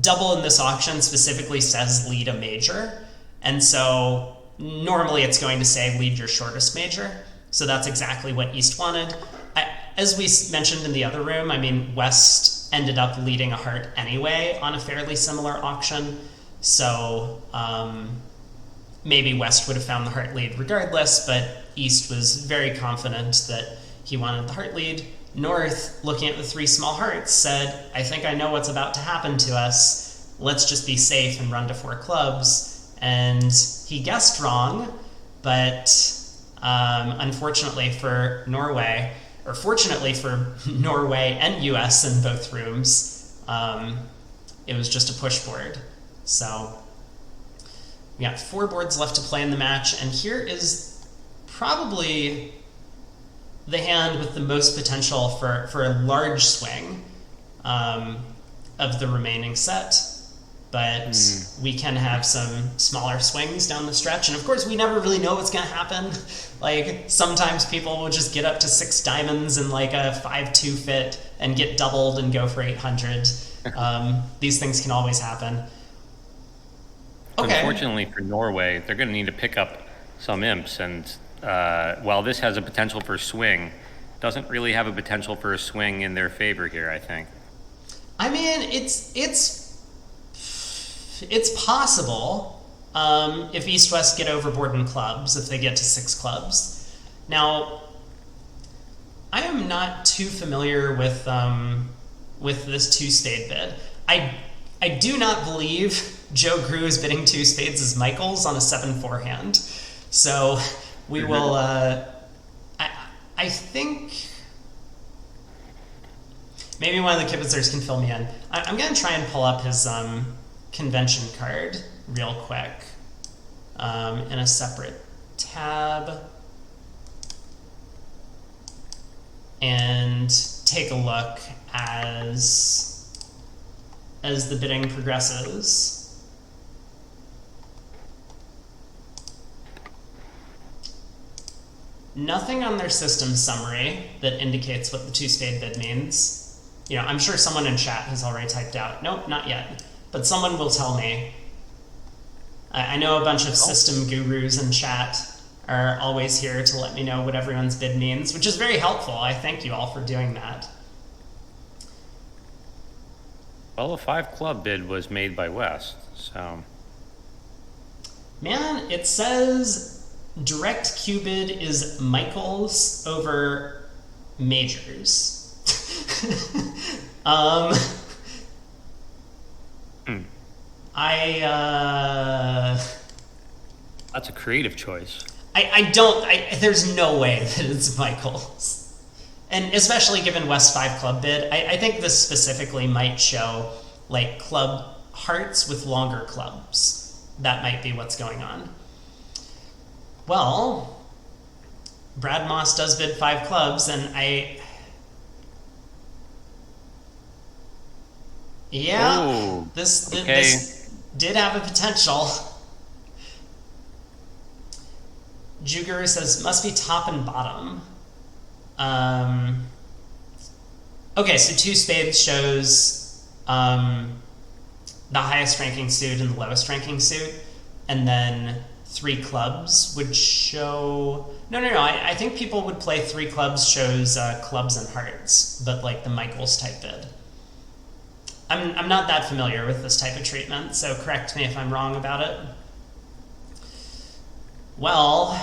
Speaker 1: double in this auction specifically says lead a major, and so normally it's going to say lead your shortest major. So that's exactly what East wanted. As we mentioned in the other room, I mean, West ended up leading a heart anyway on a fairly similar auction. So maybe West would have found the heart lead regardless, but East was very confident that he wanted the heart lead. North, looking at the 3 small hearts, said, I think I know what's about to happen to us. Let's just be safe and run to 4 clubs. And he guessed wrong, but unfortunately for Norway, or fortunately for Norway and US in both rooms, it was just a push board. So we got 4 boards left to play in the match, and here is probably the hand with the most potential for a large swing of the remaining set. But we can have some smaller swings down the stretch, and of course we never really know what's going to happen. Like, sometimes people will just get up to 6 diamonds in like a 5-2 fit and get doubled and go for 800. These things can always happen. Okay.
Speaker 2: Unfortunately for Norway, they're going to need to pick up some imps, and while this has a potential for swing, doesn't really have a potential for a swing in their favor here, I think.
Speaker 1: I mean, it's possible if East West get overboard in clubs, if they get to 6 clubs. Now, I am not too familiar with this 2 spade bid. I do not believe Joe Grew is bidding 2 spades as Michaels on a 7-4 hand. So we will. I think maybe one of the kibitzers can fill me in. I'm going to try and pull up his convention card real quick in a separate tab and take a look as the bidding progresses. Nothing on their system summary that indicates what the 2 spade bid means. You know, I'm sure someone in chat has already typed out, nope, not yet. But someone will tell me. I know a bunch of system gurus in chat are always here to let me know what everyone's bid means, which is very helpful. I thank you all for doing that.
Speaker 2: Well, a 5 club bid was made by West, so.
Speaker 1: Man, it says direct Q bid is Michaels over Majors.
Speaker 2: That's a creative choice.
Speaker 1: There's no way that it's Michaels. And especially given West 5 club bid, I think this specifically might show like club hearts with longer clubs. That might be what's going on. Well, Brad Moss does bid 5 clubs, and this did have a potential. Juger says must be top and bottom. Okay, so 2 spades shows the highest ranking suit and the lowest ranking suit, and then 3 clubs would show. No. I think people would play 3 clubs shows clubs and hearts, but like the Michaels type bid. I'm not that familiar with this type of treatment, so correct me if I'm wrong about it. Well,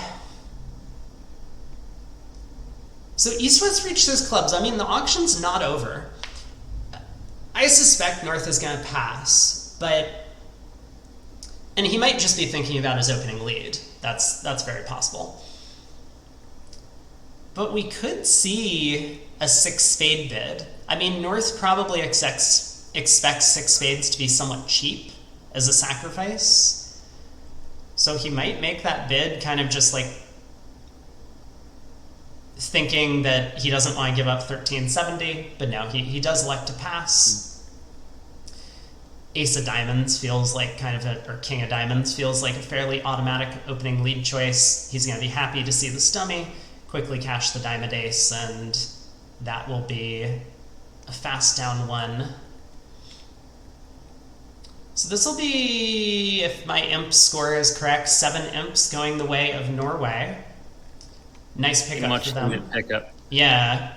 Speaker 1: so East West reached those clubs. I mean, the auction's not over. I suspect North is going to pass, and he might just be thinking about his opening lead. That's very possible. But we could see a 6 spade bid. I mean, North probably expects 6 spades to be somewhat cheap as a sacrifice. So he might make that bid kind of just like thinking that he doesn't want to give up 1370, but no, he does elect to pass. Ace of Diamonds feels like or King of Diamonds feels like a fairly automatic opening lead choice. He's going to be happy to see the stummy, quickly cash the Diamond Ace, and that will be a fast down 1. So this will be, if my imp score is correct, 7 imps going the way of Norway. Nice pickup for them.
Speaker 2: Much pickup.
Speaker 1: Yeah,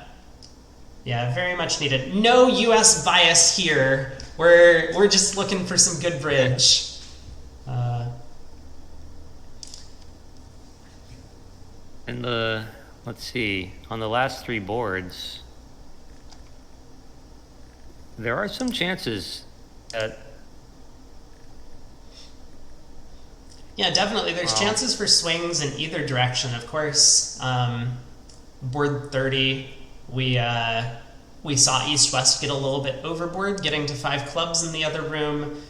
Speaker 1: very much needed. No US bias here. We're just looking for some good bridge.
Speaker 2: And let's see, on the last 3 boards, there are some chances that.
Speaker 1: Yeah, definitely. There's chances for swings in either direction. Of course, board 30, we saw East-West get a little bit overboard, getting to 5 clubs in the other room.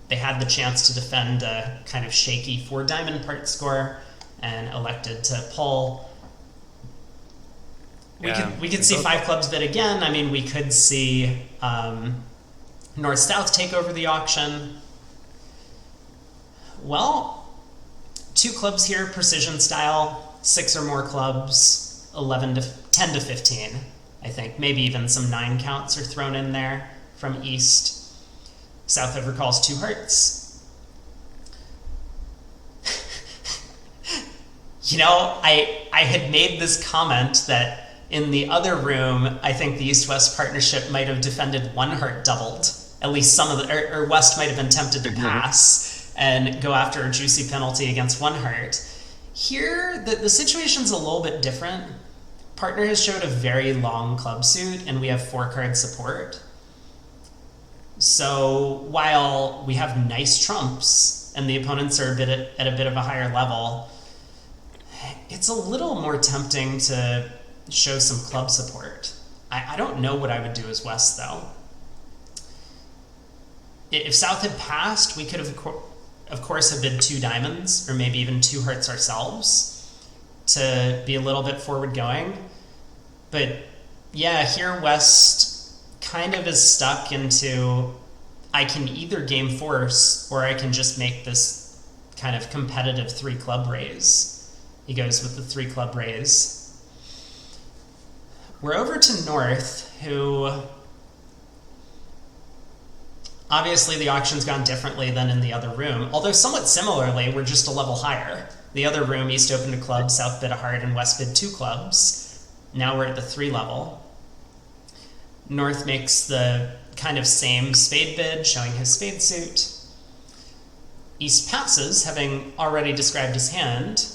Speaker 1: They had the chance to defend a kind of shaky 4-diamond part score and elected to pull. We could see 5 clubs bid again. I mean, we could see North-South take over the auction. Well, 2 clubs here, precision style, 6 or more clubs, 10 to 15, I think. Maybe even some 9 counts are thrown in there from East. South overcalls 2 hearts. You know, I had made this comment that In the other room, I think the East-West partnership might have defended one heart doubled. At least some of the, or West might have been tempted to pass and go after a juicy penalty against one heart. Here, the situation's a little bit different. Partner has showed a very long club suit, and we have 4-card support. So while we have nice trumps, and the opponents are at a bit of a higher level, it's a little more tempting to show some club support. I don't know what I would do as West, though. If South had passed, we could have, of course, have bid 2 diamonds, or maybe even 2 hearts ourselves, to be a little bit forward going. But yeah, here West kind of is stuck into, I can either game force, or I can just make this kind of competitive 3-club raise. He goes with the 3-club raise. We're over to North, who obviously the auction's gone differently than in the other room, although somewhat similarly, we're just a level higher. The other room, East opened a club, South bid a heart, and West bid 2 clubs. Now we're at the 3 level. North makes the kind of same spade bid, showing his spade suit. East passes, having already described his hand.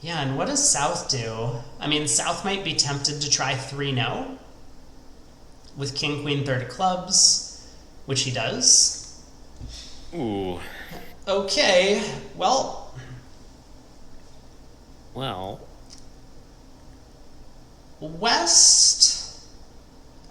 Speaker 1: Yeah, and what does South do? I mean, South might be tempted to try 3-no with King, Queen, 3rd of clubs, which he does.
Speaker 2: Ooh.
Speaker 1: Okay, well... West...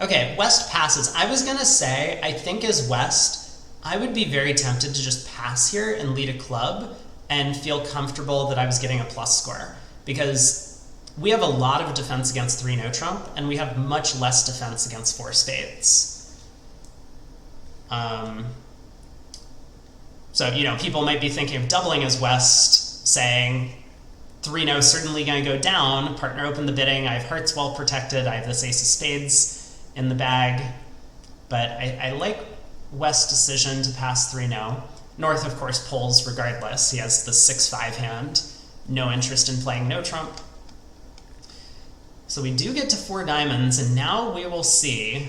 Speaker 1: Okay, West passes. I was going to say, I think as West, I would be very tempted to just pass here and lead a club and feel comfortable that I was getting a plus score. Because we have a lot of defense against 3-no trump, and we have much less defense against 4 spades. So, you know, people might be thinking of doubling as West, saying 3-no certainly going to go down, partner open the bidding, I have hearts well protected, I have this ace of spades in the bag. But I like West's decision to pass 3-no. North, of course, pulls regardless. He has the 6-5 hand, no interest in playing no trump. So we do get to 4 diamonds, and now we will see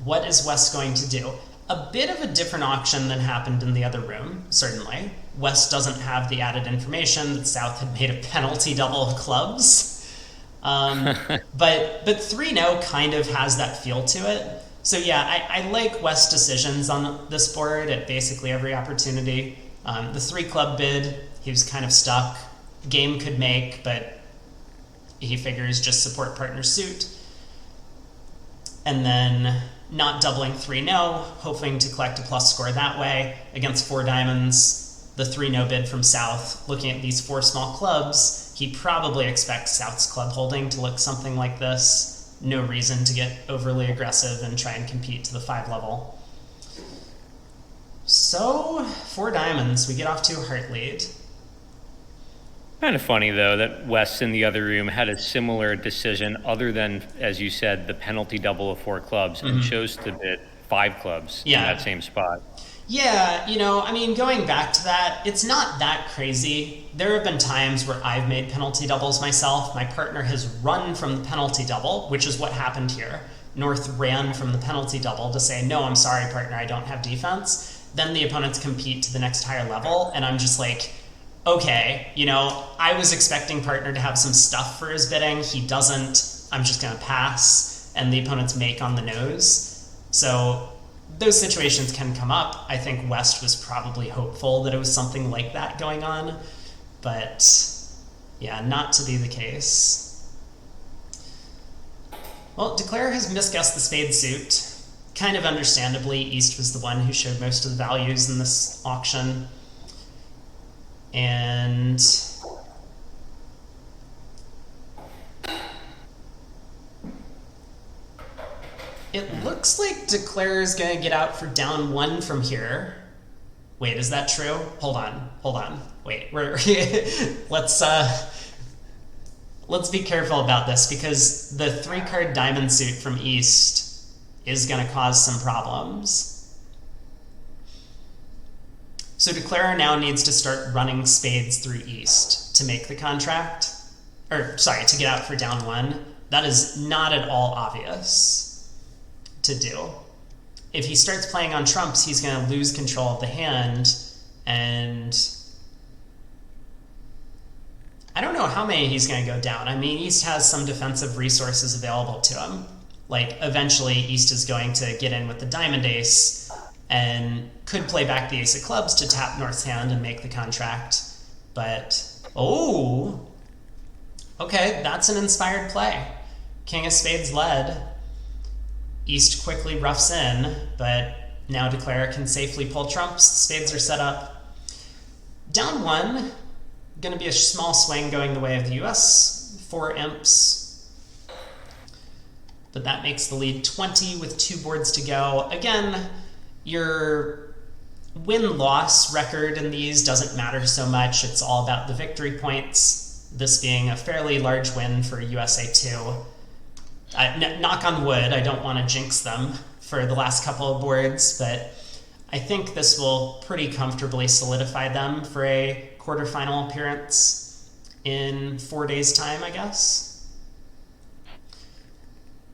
Speaker 1: what is West going to do. A bit of a different auction than happened in the other room, certainly. West doesn't have the added information that South had made a penalty double of clubs. But 3-no kind of has that feel to it. So yeah, I like West's decisions on this board at basically every opportunity. The 3-club bid, he was kind of stuck. Game could make, but he figures just support partner suit. And then not doubling 3-no, hoping to collect a plus score that way. Against 4 diamonds, the 3-no bid from South, looking at these 4 small clubs, he probably expects South's club holding to look something like this. No reason to get overly aggressive and try and compete to the 5 level. So, 4 diamonds, we get off to a heart lead.
Speaker 2: Kind of funny, though, that West in the other room had a similar decision other than, as you said, the penalty double of 4 clubs, and chose to bid 5 clubs in that same spot.
Speaker 1: Yeah, you know, I mean, going back to that, it's not that crazy. There have been times where I've made penalty doubles myself. My partner has run from the penalty double, which is what happened here. North ran from the penalty double to say, no, I'm sorry, partner, I don't have defense. Then the opponents compete to the next higher level, and I'm just like, okay, you know, I was expecting partner to have some stuff for his bidding. He doesn't. I'm just going to pass, and the opponents make on the nose. So those situations can come up. I think West was probably hopeful that it was something like that going on, but yeah, not to be the case. Well, Declare has misguessed the spade suit. Kind of understandably, East was the one who showed most of the values in this auction. And it looks like Declare is going to get out for down 1 from here. Wait, is that true? Hold on. Wait, let's be careful about this, because the 3-card diamond suit from East is going to cause some problems. So Declare now needs to start running spades through East to make the contract. Or, sorry, to get out for down 1. That is not at all obvious to do. If he starts playing on trumps, he's going to lose control of the hand, and I don't know how many he's going to go down. I mean, East has some defensive resources available to him. Like, eventually, East is going to get in with the diamond ace and could play back the ace of clubs to tap North's hand and make the contract. But, oh, okay, that's an inspired play. King of spades led. East quickly roughs in, but now Declare can safely pull trumps. Spades are set up. Down 1, going to be a small swing going the way of the US. 4 imps. But that makes the lead 20 with 2 boards to go. Again, your win-loss record in these doesn't matter so much. It's all about the victory points, this being a fairly large win for USA2. Knock on wood, I don't want to jinx them for the last couple of boards, but I think this will pretty comfortably solidify them for a quarterfinal appearance in 4 days' time, I guess.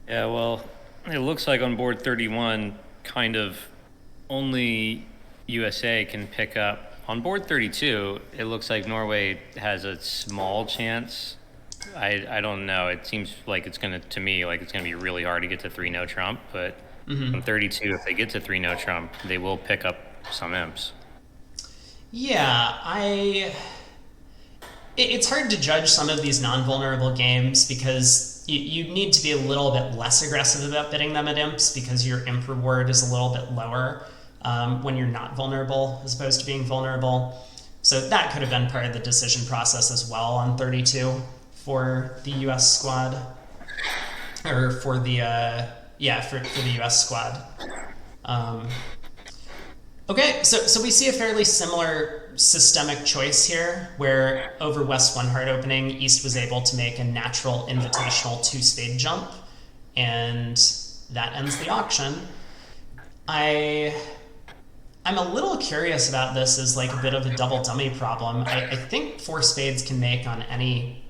Speaker 2: Yeah, well, it looks like on board 31, kind of only USA can pick up. On board 32, it looks like Norway has a small chance. I don't know. It seems like it's going to me, like it's going to be really hard to get to 3 no trump, but on 32, if they get to 3 no trump, they will pick up some imps.
Speaker 1: Yeah, it's hard to judge some of these non-vulnerable games because you need to be a little bit less aggressive about bidding them at imps because your imp reward is a little bit lower when you're not vulnerable as opposed to being vulnerable. So that could have been part of the decision process as well on 32 for the US squad, or for the for the US squad. Okay, so we see a fairly similar systemic choice here, where over West 1 hard opening, East was able to make a natural invitational 2-spade jump, and that ends the auction. I'm a little curious about this as like a bit of a double dummy problem. I think 4 spades can make on any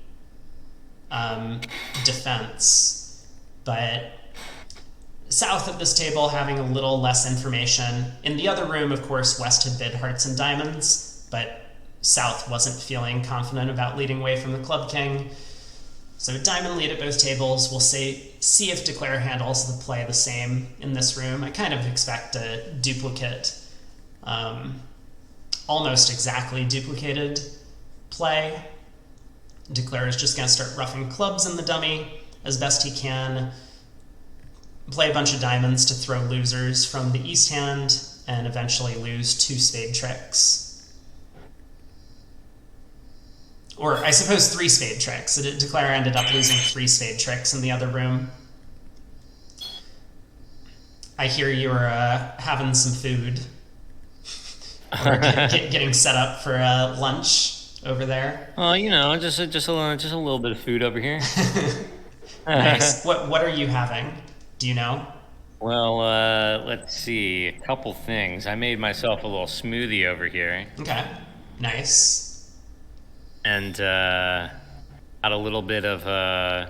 Speaker 1: defense, but South at this table having a little less information. In the other room, of course, West had bid hearts and diamonds, but South wasn't feeling confident about leading away from the club king. So diamond lead at both tables. We'll see if Declare handles the play the same in this room. I kind of expect a duplicate, almost exactly duplicated play. Declare is just going to start roughing clubs in the dummy as best he can, play a bunch of diamonds to throw losers from the East hand, and eventually lose 2 spade tricks. Or I suppose 3 spade tricks. Declare ended up losing 3 spade tricks in the other room. I hear you were having some food. Or getting set up for lunch over there.
Speaker 2: Well, you know, just a little bit of food over here.
Speaker 1: Nice. What are you having? Do you know?
Speaker 2: Well, let's see. A couple things. I made myself a little smoothie over here.
Speaker 1: Okay. Nice.
Speaker 2: And got a little bit of I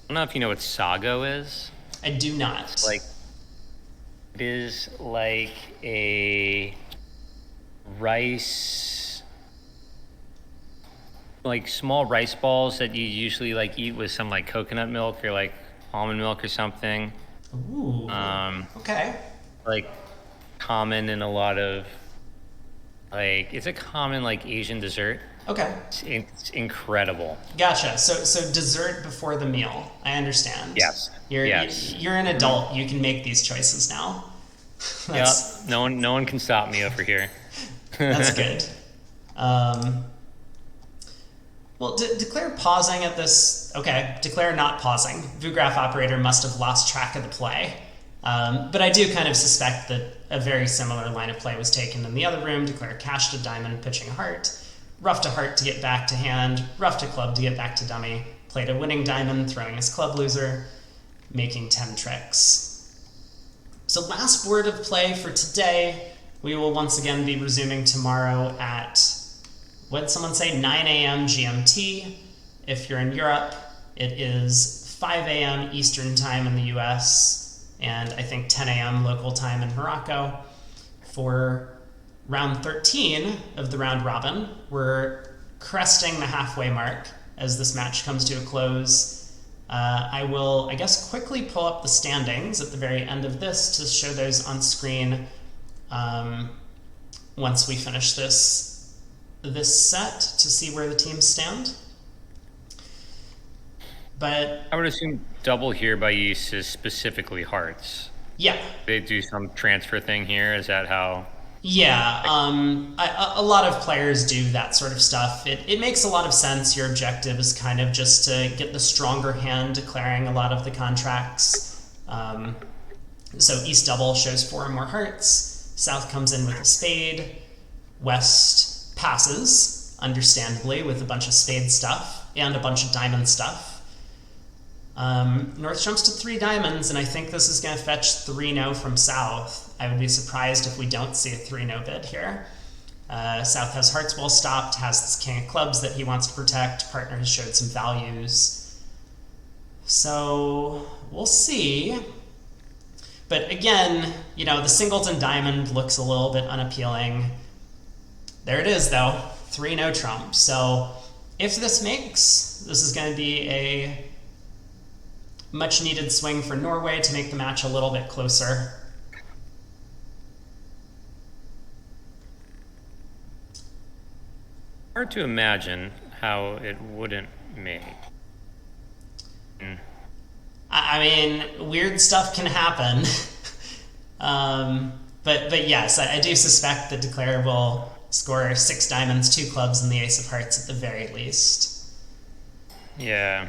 Speaker 2: don't know if you know what sago is.
Speaker 1: I do not.
Speaker 2: It is like a rice, like small rice balls that you usually like eat with some like coconut milk or like almond milk or something.
Speaker 1: Ooh. Okay.
Speaker 2: Like common in a lot of it's a common like Asian dessert.
Speaker 1: Okay.
Speaker 2: It's incredible.
Speaker 1: Gotcha. So dessert before the meal. I understand.
Speaker 2: Yes.
Speaker 1: You're an adult. You can make these choices now.
Speaker 2: Yeah. No one can stop me over here.
Speaker 1: That's good. Well, Declare pausing at this. Okay, Declare not pausing. Viewgraph operator must have lost track of the play. But I do kind of suspect that a very similar line of play was taken in the other room. Declare cashed a diamond, pitching heart. Rough to heart to get back to hand. Rough to club to get back to dummy. Played a winning diamond, throwing his club loser, making 10 tricks. So last board of play for today We will once again be resuming tomorrow at, what did someone say, 9 a.m. GMT. If you're in Europe, it is 5 a.m. Eastern time in the US, and I think 10 a.m. local time in Morocco for round 13 of the round robin. We're cresting the halfway mark as this match comes to a close. I will, I guess, quickly pull up the standings at the very end of this to show those on screen once we finish this set to see where the teams stand. But
Speaker 2: I would assume double here by East is specifically hearts.
Speaker 1: Yeah.
Speaker 2: They do some transfer thing here. Is that how?
Speaker 1: Yeah, a lot of players do that sort of stuff. It makes a lot of sense. Your objective is kind of just to get the stronger hand declaring a lot of the contracts. So East double shows 4 or more hearts. South comes in with a spade. West passes, understandably, with a bunch of spade stuff and a bunch of diamond stuff. North jumps to 3 diamonds, and I think this is going to fetch 3-no from South. I would be surprised if we don't see a 3-no bid here. South has hearts well stopped, has this king of clubs that he wants to protect. Partner has showed some values. So we'll see. But again, you know, the singleton diamond looks a little bit unappealing. There it is, though. 3-no trump. So if this makes, this is going to be a much needed swing for Norway to make the match a little bit closer.
Speaker 2: Hard to imagine how it wouldn't make.
Speaker 1: I mean, weird stuff can happen. But yes, I do suspect that Declare will score 6 diamonds, 2 clubs, and the ace of hearts at the very least.
Speaker 2: Yeah.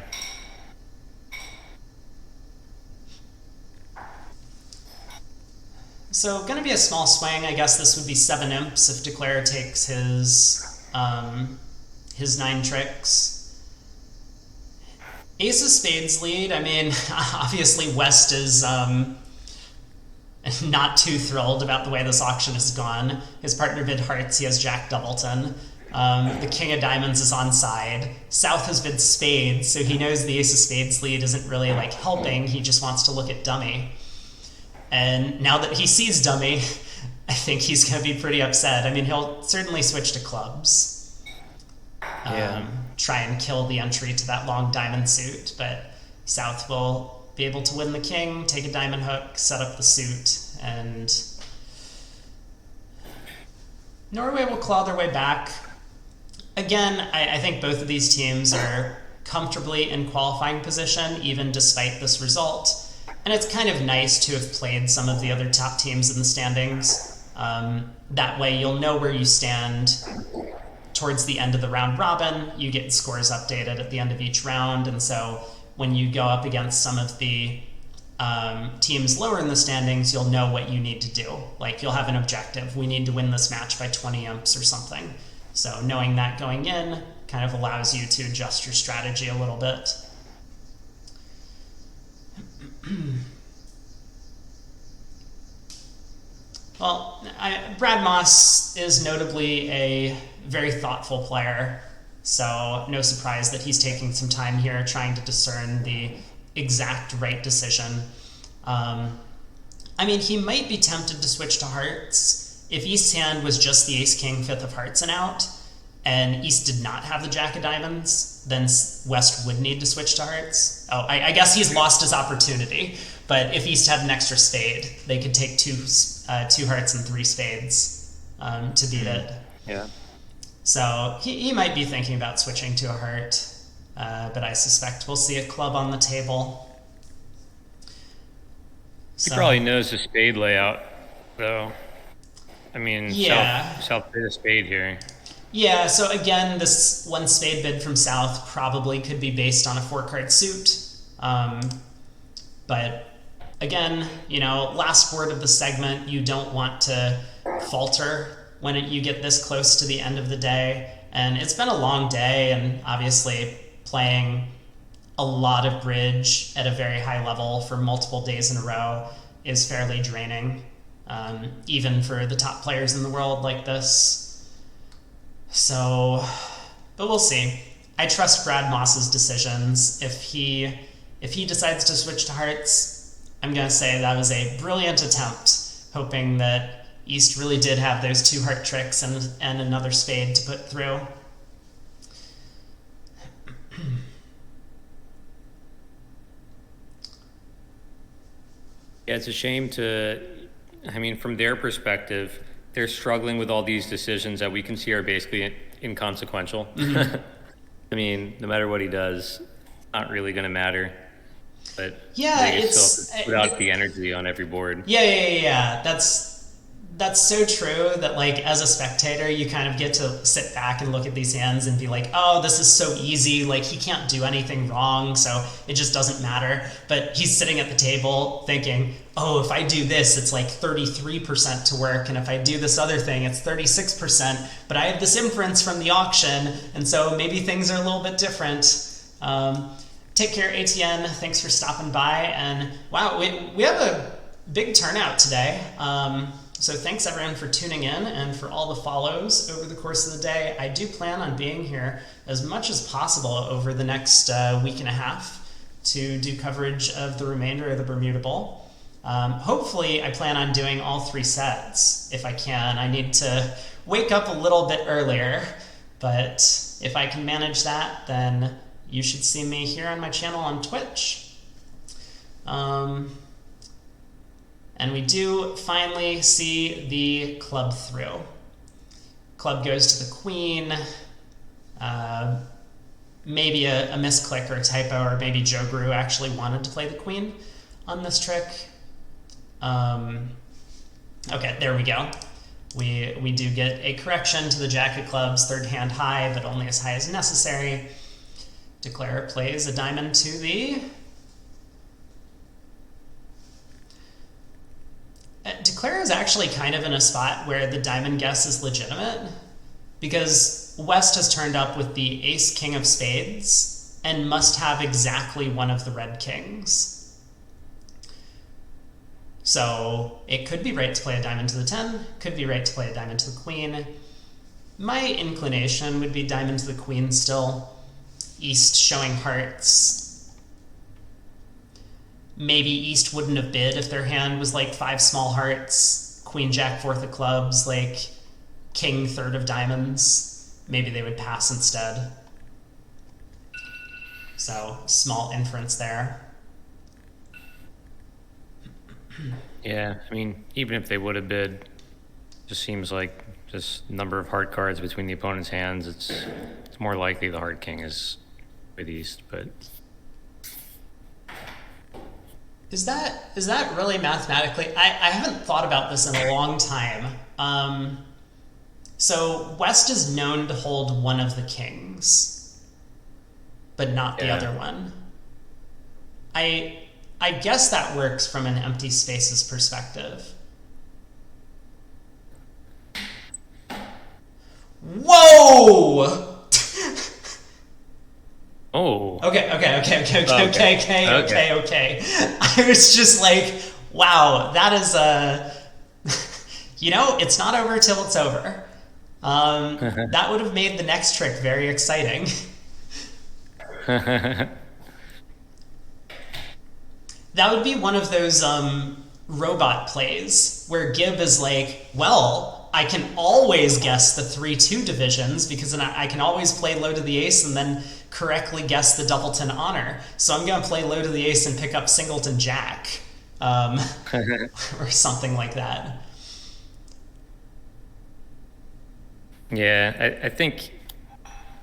Speaker 1: So going to be a small swing. I guess this would be 7 imps if Declare takes his 9 tricks. Ace of spades lead. I mean, obviously West is not too thrilled about the way this auction has gone. His partner bid hearts. He has Jack Doubleton. The king of diamonds is on side. South has bid spades, so he knows the ace of spades lead isn't really like helping. He just wants to look at dummy. And now that he sees dummy, I think he's going to be pretty upset. I mean, he'll certainly switch to clubs. Try and kill the entry to that long diamond suit, but South will be able to win the king, take a diamond hook, set up the suit, and Norway will claw their way back. Again, I think both of these teams are comfortably in qualifying position, even despite this result. And it's kind of nice to have played some of the other top teams in the standings. That way you'll know where you stand towards the end of the round robin. You get scores updated at the end of each round, and so when you go up against some of the teams lower in the standings, you'll know what you need to do. Like, you'll have an objective. We need to win this match by 20 imps or something. So knowing that going in kind of allows you to adjust your strategy a little bit. Well, Brad Moss is notably a very thoughtful player, so no surprise that he's taking some time here trying to discern the exact right decision. I mean, he might be tempted to switch to hearts. If East's hand was just the ace-king, 5th of hearts and out, and East did not have the jack of diamonds, then West would need to switch to hearts. Oh, I guess he's lost his opportunity. But if East had an extra spade, they could take 2 hearts and 3 spades to beat it.
Speaker 2: Yeah.
Speaker 1: So he might be thinking about switching to a heart, but I suspect we'll see a club on the table.
Speaker 2: He probably knows the spade layout, though. I mean,
Speaker 1: yeah.
Speaker 2: South did a spade here.
Speaker 1: Yeah, so again, this 1 spade bid from South probably could be based on a 4-card suit. But again, you know, last word of the segment, you don't want to falter when you get this close to the end of the day. And it's been a long day, and obviously playing a lot of bridge at a very high level for multiple days in a row is fairly draining. even for the top players in the world like this. So, but we'll see. I trust Brad Moss's decisions. If he decides to switch to hearts, I'm going to say that was a brilliant attempt, hoping that East really did have those 2 heart tricks and another spade to put through.
Speaker 2: Yeah, it's a shame I mean, from their perspective, they're struggling with all these decisions that we can see are basically inconsequential. Mm-hmm. I mean, no matter what he does, not really going to matter. But
Speaker 1: yeah,
Speaker 2: they still put out the energy on every board.
Speaker 1: Yeah. That's so true that, like, as a spectator, you kind of get to sit back and look at these hands and be like, oh, this is so easy. Like, he can't do anything wrong, so it just doesn't matter. But he's sitting at the table thinking, oh, if I do this, it's like 33% to work. And if I do this other thing, it's 36%. But I have this inference from the auction, and so maybe things are a little bit different. Take care, ATN. Thanks for stopping by. And wow, we have a big turnout today. So thanks everyone for tuning in and for all the follows over the course of the day. I do plan on being here as much as possible over the next week and a half to do coverage of the remainder of the Bermuda Bowl. Hopefully I plan on doing all 3 sets if I can. I need to wake up a little bit earlier, but if I can manage that, then you should see me here on my channel on Twitch. And we do finally see the club through. Club goes to the queen. Maybe a misclick or a typo, or maybe Joe Grew actually wanted to play the queen on this trick. Okay, there we go. We do get a correction to the jack of clubs, 3rd hand high, but only as high as necessary. Declare plays a diamond to the... Declare is actually kind of in a spot where the diamond guess is legitimate, because West has turned up with the ace king of spades and must have exactly one of the red kings. So it could be right to play a diamond to the 10, could be right to play a diamond to the queen. My inclination would be diamond to the queen still. East showing hearts. Maybe East wouldn't have bid if their hand was like 5 small hearts, queen, jack, 4th of clubs, like king, 3rd of diamonds. Maybe they would pass instead. So, small inference there.
Speaker 2: Yeah, I mean, even if they would have bid, it just seems like just number of heart cards between the opponent's hands, it's more likely the heart king is with East, but...
Speaker 1: Is that really mathematically? I haven't thought about this in a long time. So West is known to hold one of the kings, but not the other one. I guess that works from an empty spaces perspective. Whoa!
Speaker 2: Oh.
Speaker 1: Okay. I was just like, wow, that is it's not over till it's over. That would have made the next trick very exciting. That would be one of those robot plays where Gibb is like, well, I can always guess the 3-2 divisions because then I can always play low to the ace and then correctly guess the doubleton honor. So I'm going to play low to the ace and pick up singleton jack, or something like that.
Speaker 2: Yeah, I think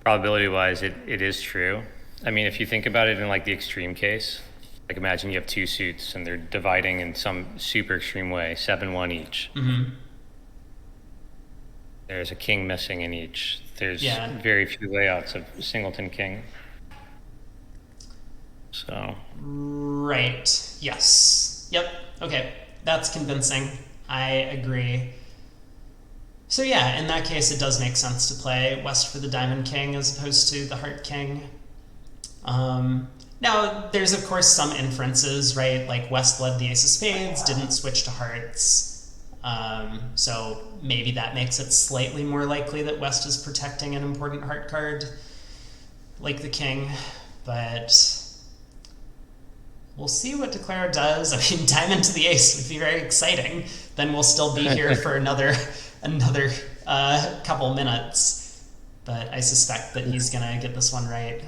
Speaker 2: probability-wise it is true. I mean, if you think about it in like the extreme case, like imagine you have 2 suits and they're dividing in some super extreme way, 7-1 each.
Speaker 1: Mm-hmm.
Speaker 2: There's a king missing in each. There's very few layouts of singleton king. So.
Speaker 1: Right. Yes. Yep. Okay. That's convincing. I agree. So yeah, in that case, it does make sense to play West for the diamond king as opposed to the heart king. Now, there's of course some inferences, right? Like West led the ace of spades, didn't switch to hearts. So maybe that makes it slightly more likely that West is protecting an important heart card like the king, but we'll see what Declare does. I mean, diamond to the ace would be very exciting. Then we'll still be here for another couple minutes, but I suspect that he's gonna get this one right.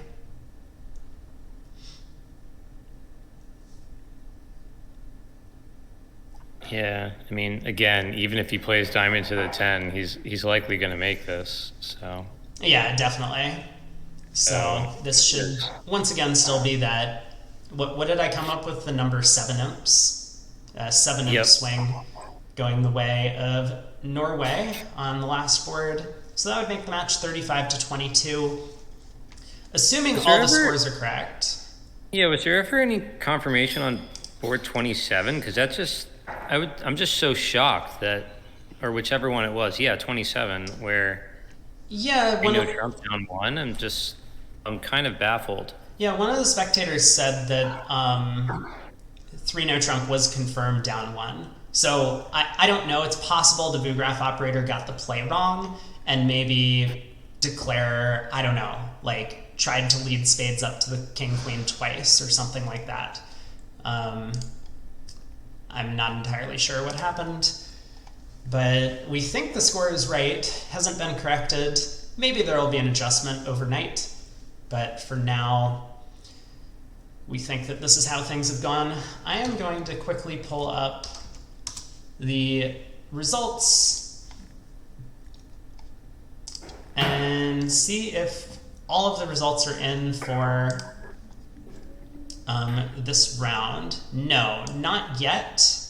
Speaker 2: Yeah, I mean, again, even if he plays diamond to the 10, he's likely going to make this. So
Speaker 1: yeah, definitely. So this should once again still be that. What did I come up with? The number 7 imps, 7 imp swing, going the way of Norway on the last board. So that would make the match 35-22, assuming all the scores are correct.
Speaker 2: Yeah, was there ever any confirmation on board 27? Because that's just. I'm just so shocked that, or whichever one it was, 27, where Trump down 1. I'm kind of baffled.
Speaker 1: Yeah, one of the spectators said that 3 no Trump was confirmed down 1. So I don't know. It's possible the Viewgraph operator got the play wrong and maybe Declare, I don't know, like tried to lead spades up to the king queen twice or something like that. I'm not entirely sure what happened, but we think the score is right. Hasn't been corrected. Maybe there will be an adjustment overnight, but for now, we think that this is how things have gone. I am going to quickly pull up the results and see if all of the results are in for this round. No, not yet.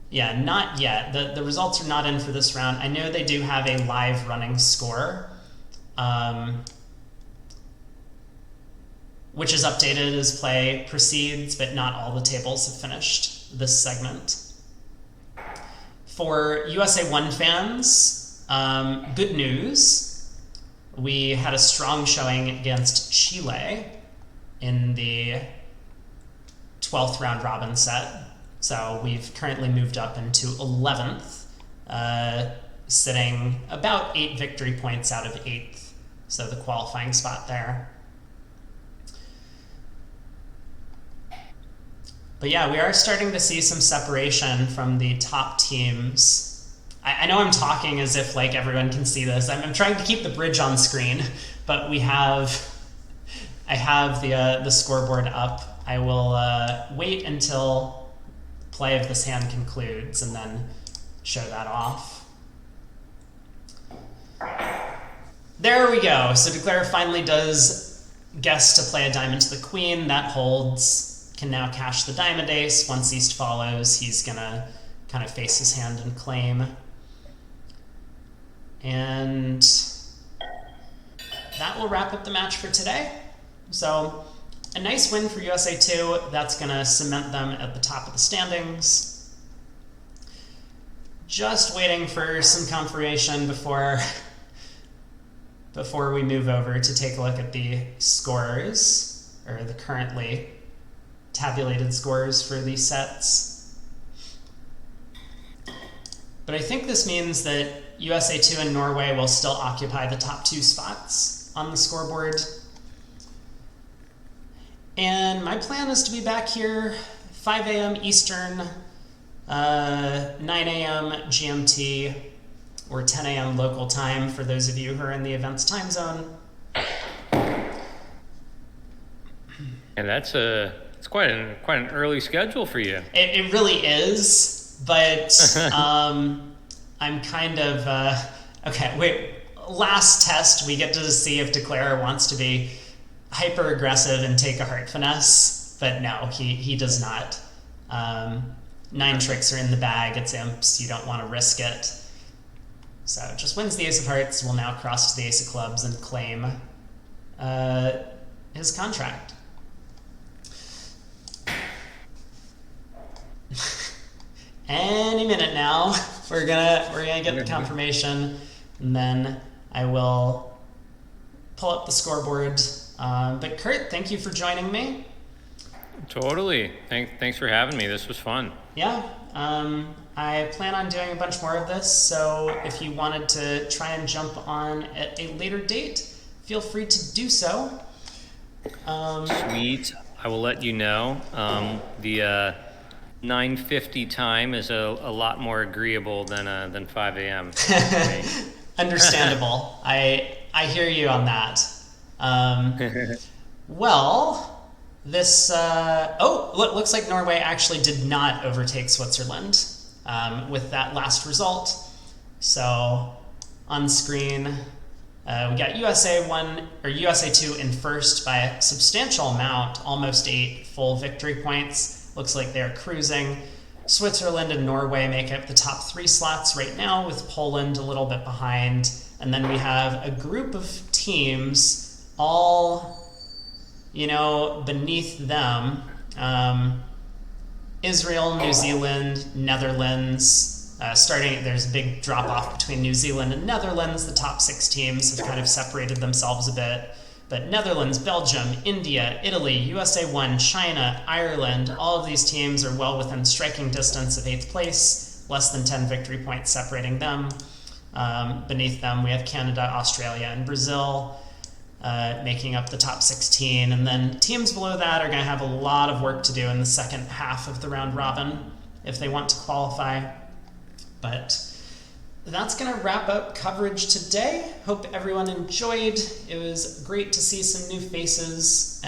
Speaker 1: Yeah, not yet. The results are not in for this round. I know they do have a live running score, which is updated as play proceeds, but not all the tables have finished this segment. For USA1 fans, good news. We had a strong showing against Chile in the 12th round robin set. So we've currently moved up into 11th, sitting about 8 victory points out of 8th. So the qualifying spot there. But yeah, we are starting to see some separation from the top teams. I know I'm talking as if like everyone can see this. I'm trying to keep the bridge on screen, but I have the scoreboard up. I will wait until play of this hand concludes and then show that off. There we go. So Declare finally does guess to play a diamond to the queen. That holds. Can now cash the diamond ace. Once East follows, he's gonna kind of face his hand and claim. And that will wrap up the match for today. So a nice win for USA2. That's going to cement them at the top of the standings. Just waiting for some confirmation before we move over to take a look at the scores, or the currently tabulated scores for these sets. But I think this means that USA2 and Norway will still occupy the top 2 spots on the scoreboard. And my plan is to be back here 5 a.m. Eastern, 9 a.m. GMT, or 10 a.m. local time for those of you who are in the event's time zone.
Speaker 2: And it's quite an early schedule for you.
Speaker 1: It really is, but I'm kind of okay. Wait, last test we get to see if Declare wants to be hyper aggressive and take a heart finesse, but no, he does not. 9 tricks are in the bag. It's imps. You don't want to risk it. So just wins the ace of hearts. Will now cross to the ace of clubs and claim his contract. Any minute now, we're gonna get the confirmation, and then I will pull up the scoreboard. But Kurt, thank you for joining me.
Speaker 2: Totally. Thanks for having me. This was fun.
Speaker 1: Yeah, I plan on doing a bunch more of this, so if you wanted to try and jump on at a later date, feel free to do so.
Speaker 2: Sweet. I will let you know. The 9:50 time is a lot more agreeable than 5 a.m.
Speaker 1: Understandable. I hear you on that. Well, this looks like Norway actually did not overtake Switzerland with that last result. So on screen, we got USA2 in first by a substantial amount, almost 8 full victory points. Looks like they're cruising. Switzerland and Norway make up the top 3 slots right now, with Poland a little bit behind. And then we have a group of teams all, beneath them. Israel, New Zealand, Netherlands. There's a big drop off between New Zealand and Netherlands. The top 6 teams have kind of separated themselves a bit. But Netherlands, Belgium, India, Italy, USA1, China, Ireland, all of these teams are well within striking distance of 8th place, less than 10 victory points separating them. Beneath them, we have Canada, Australia, and Brazil making up the top 16. And then teams below that are going to have a lot of work to do in the second half of the round robin if they want to qualify. But that's going to wrap up coverage today. Hope everyone enjoyed. It was great to see some new faces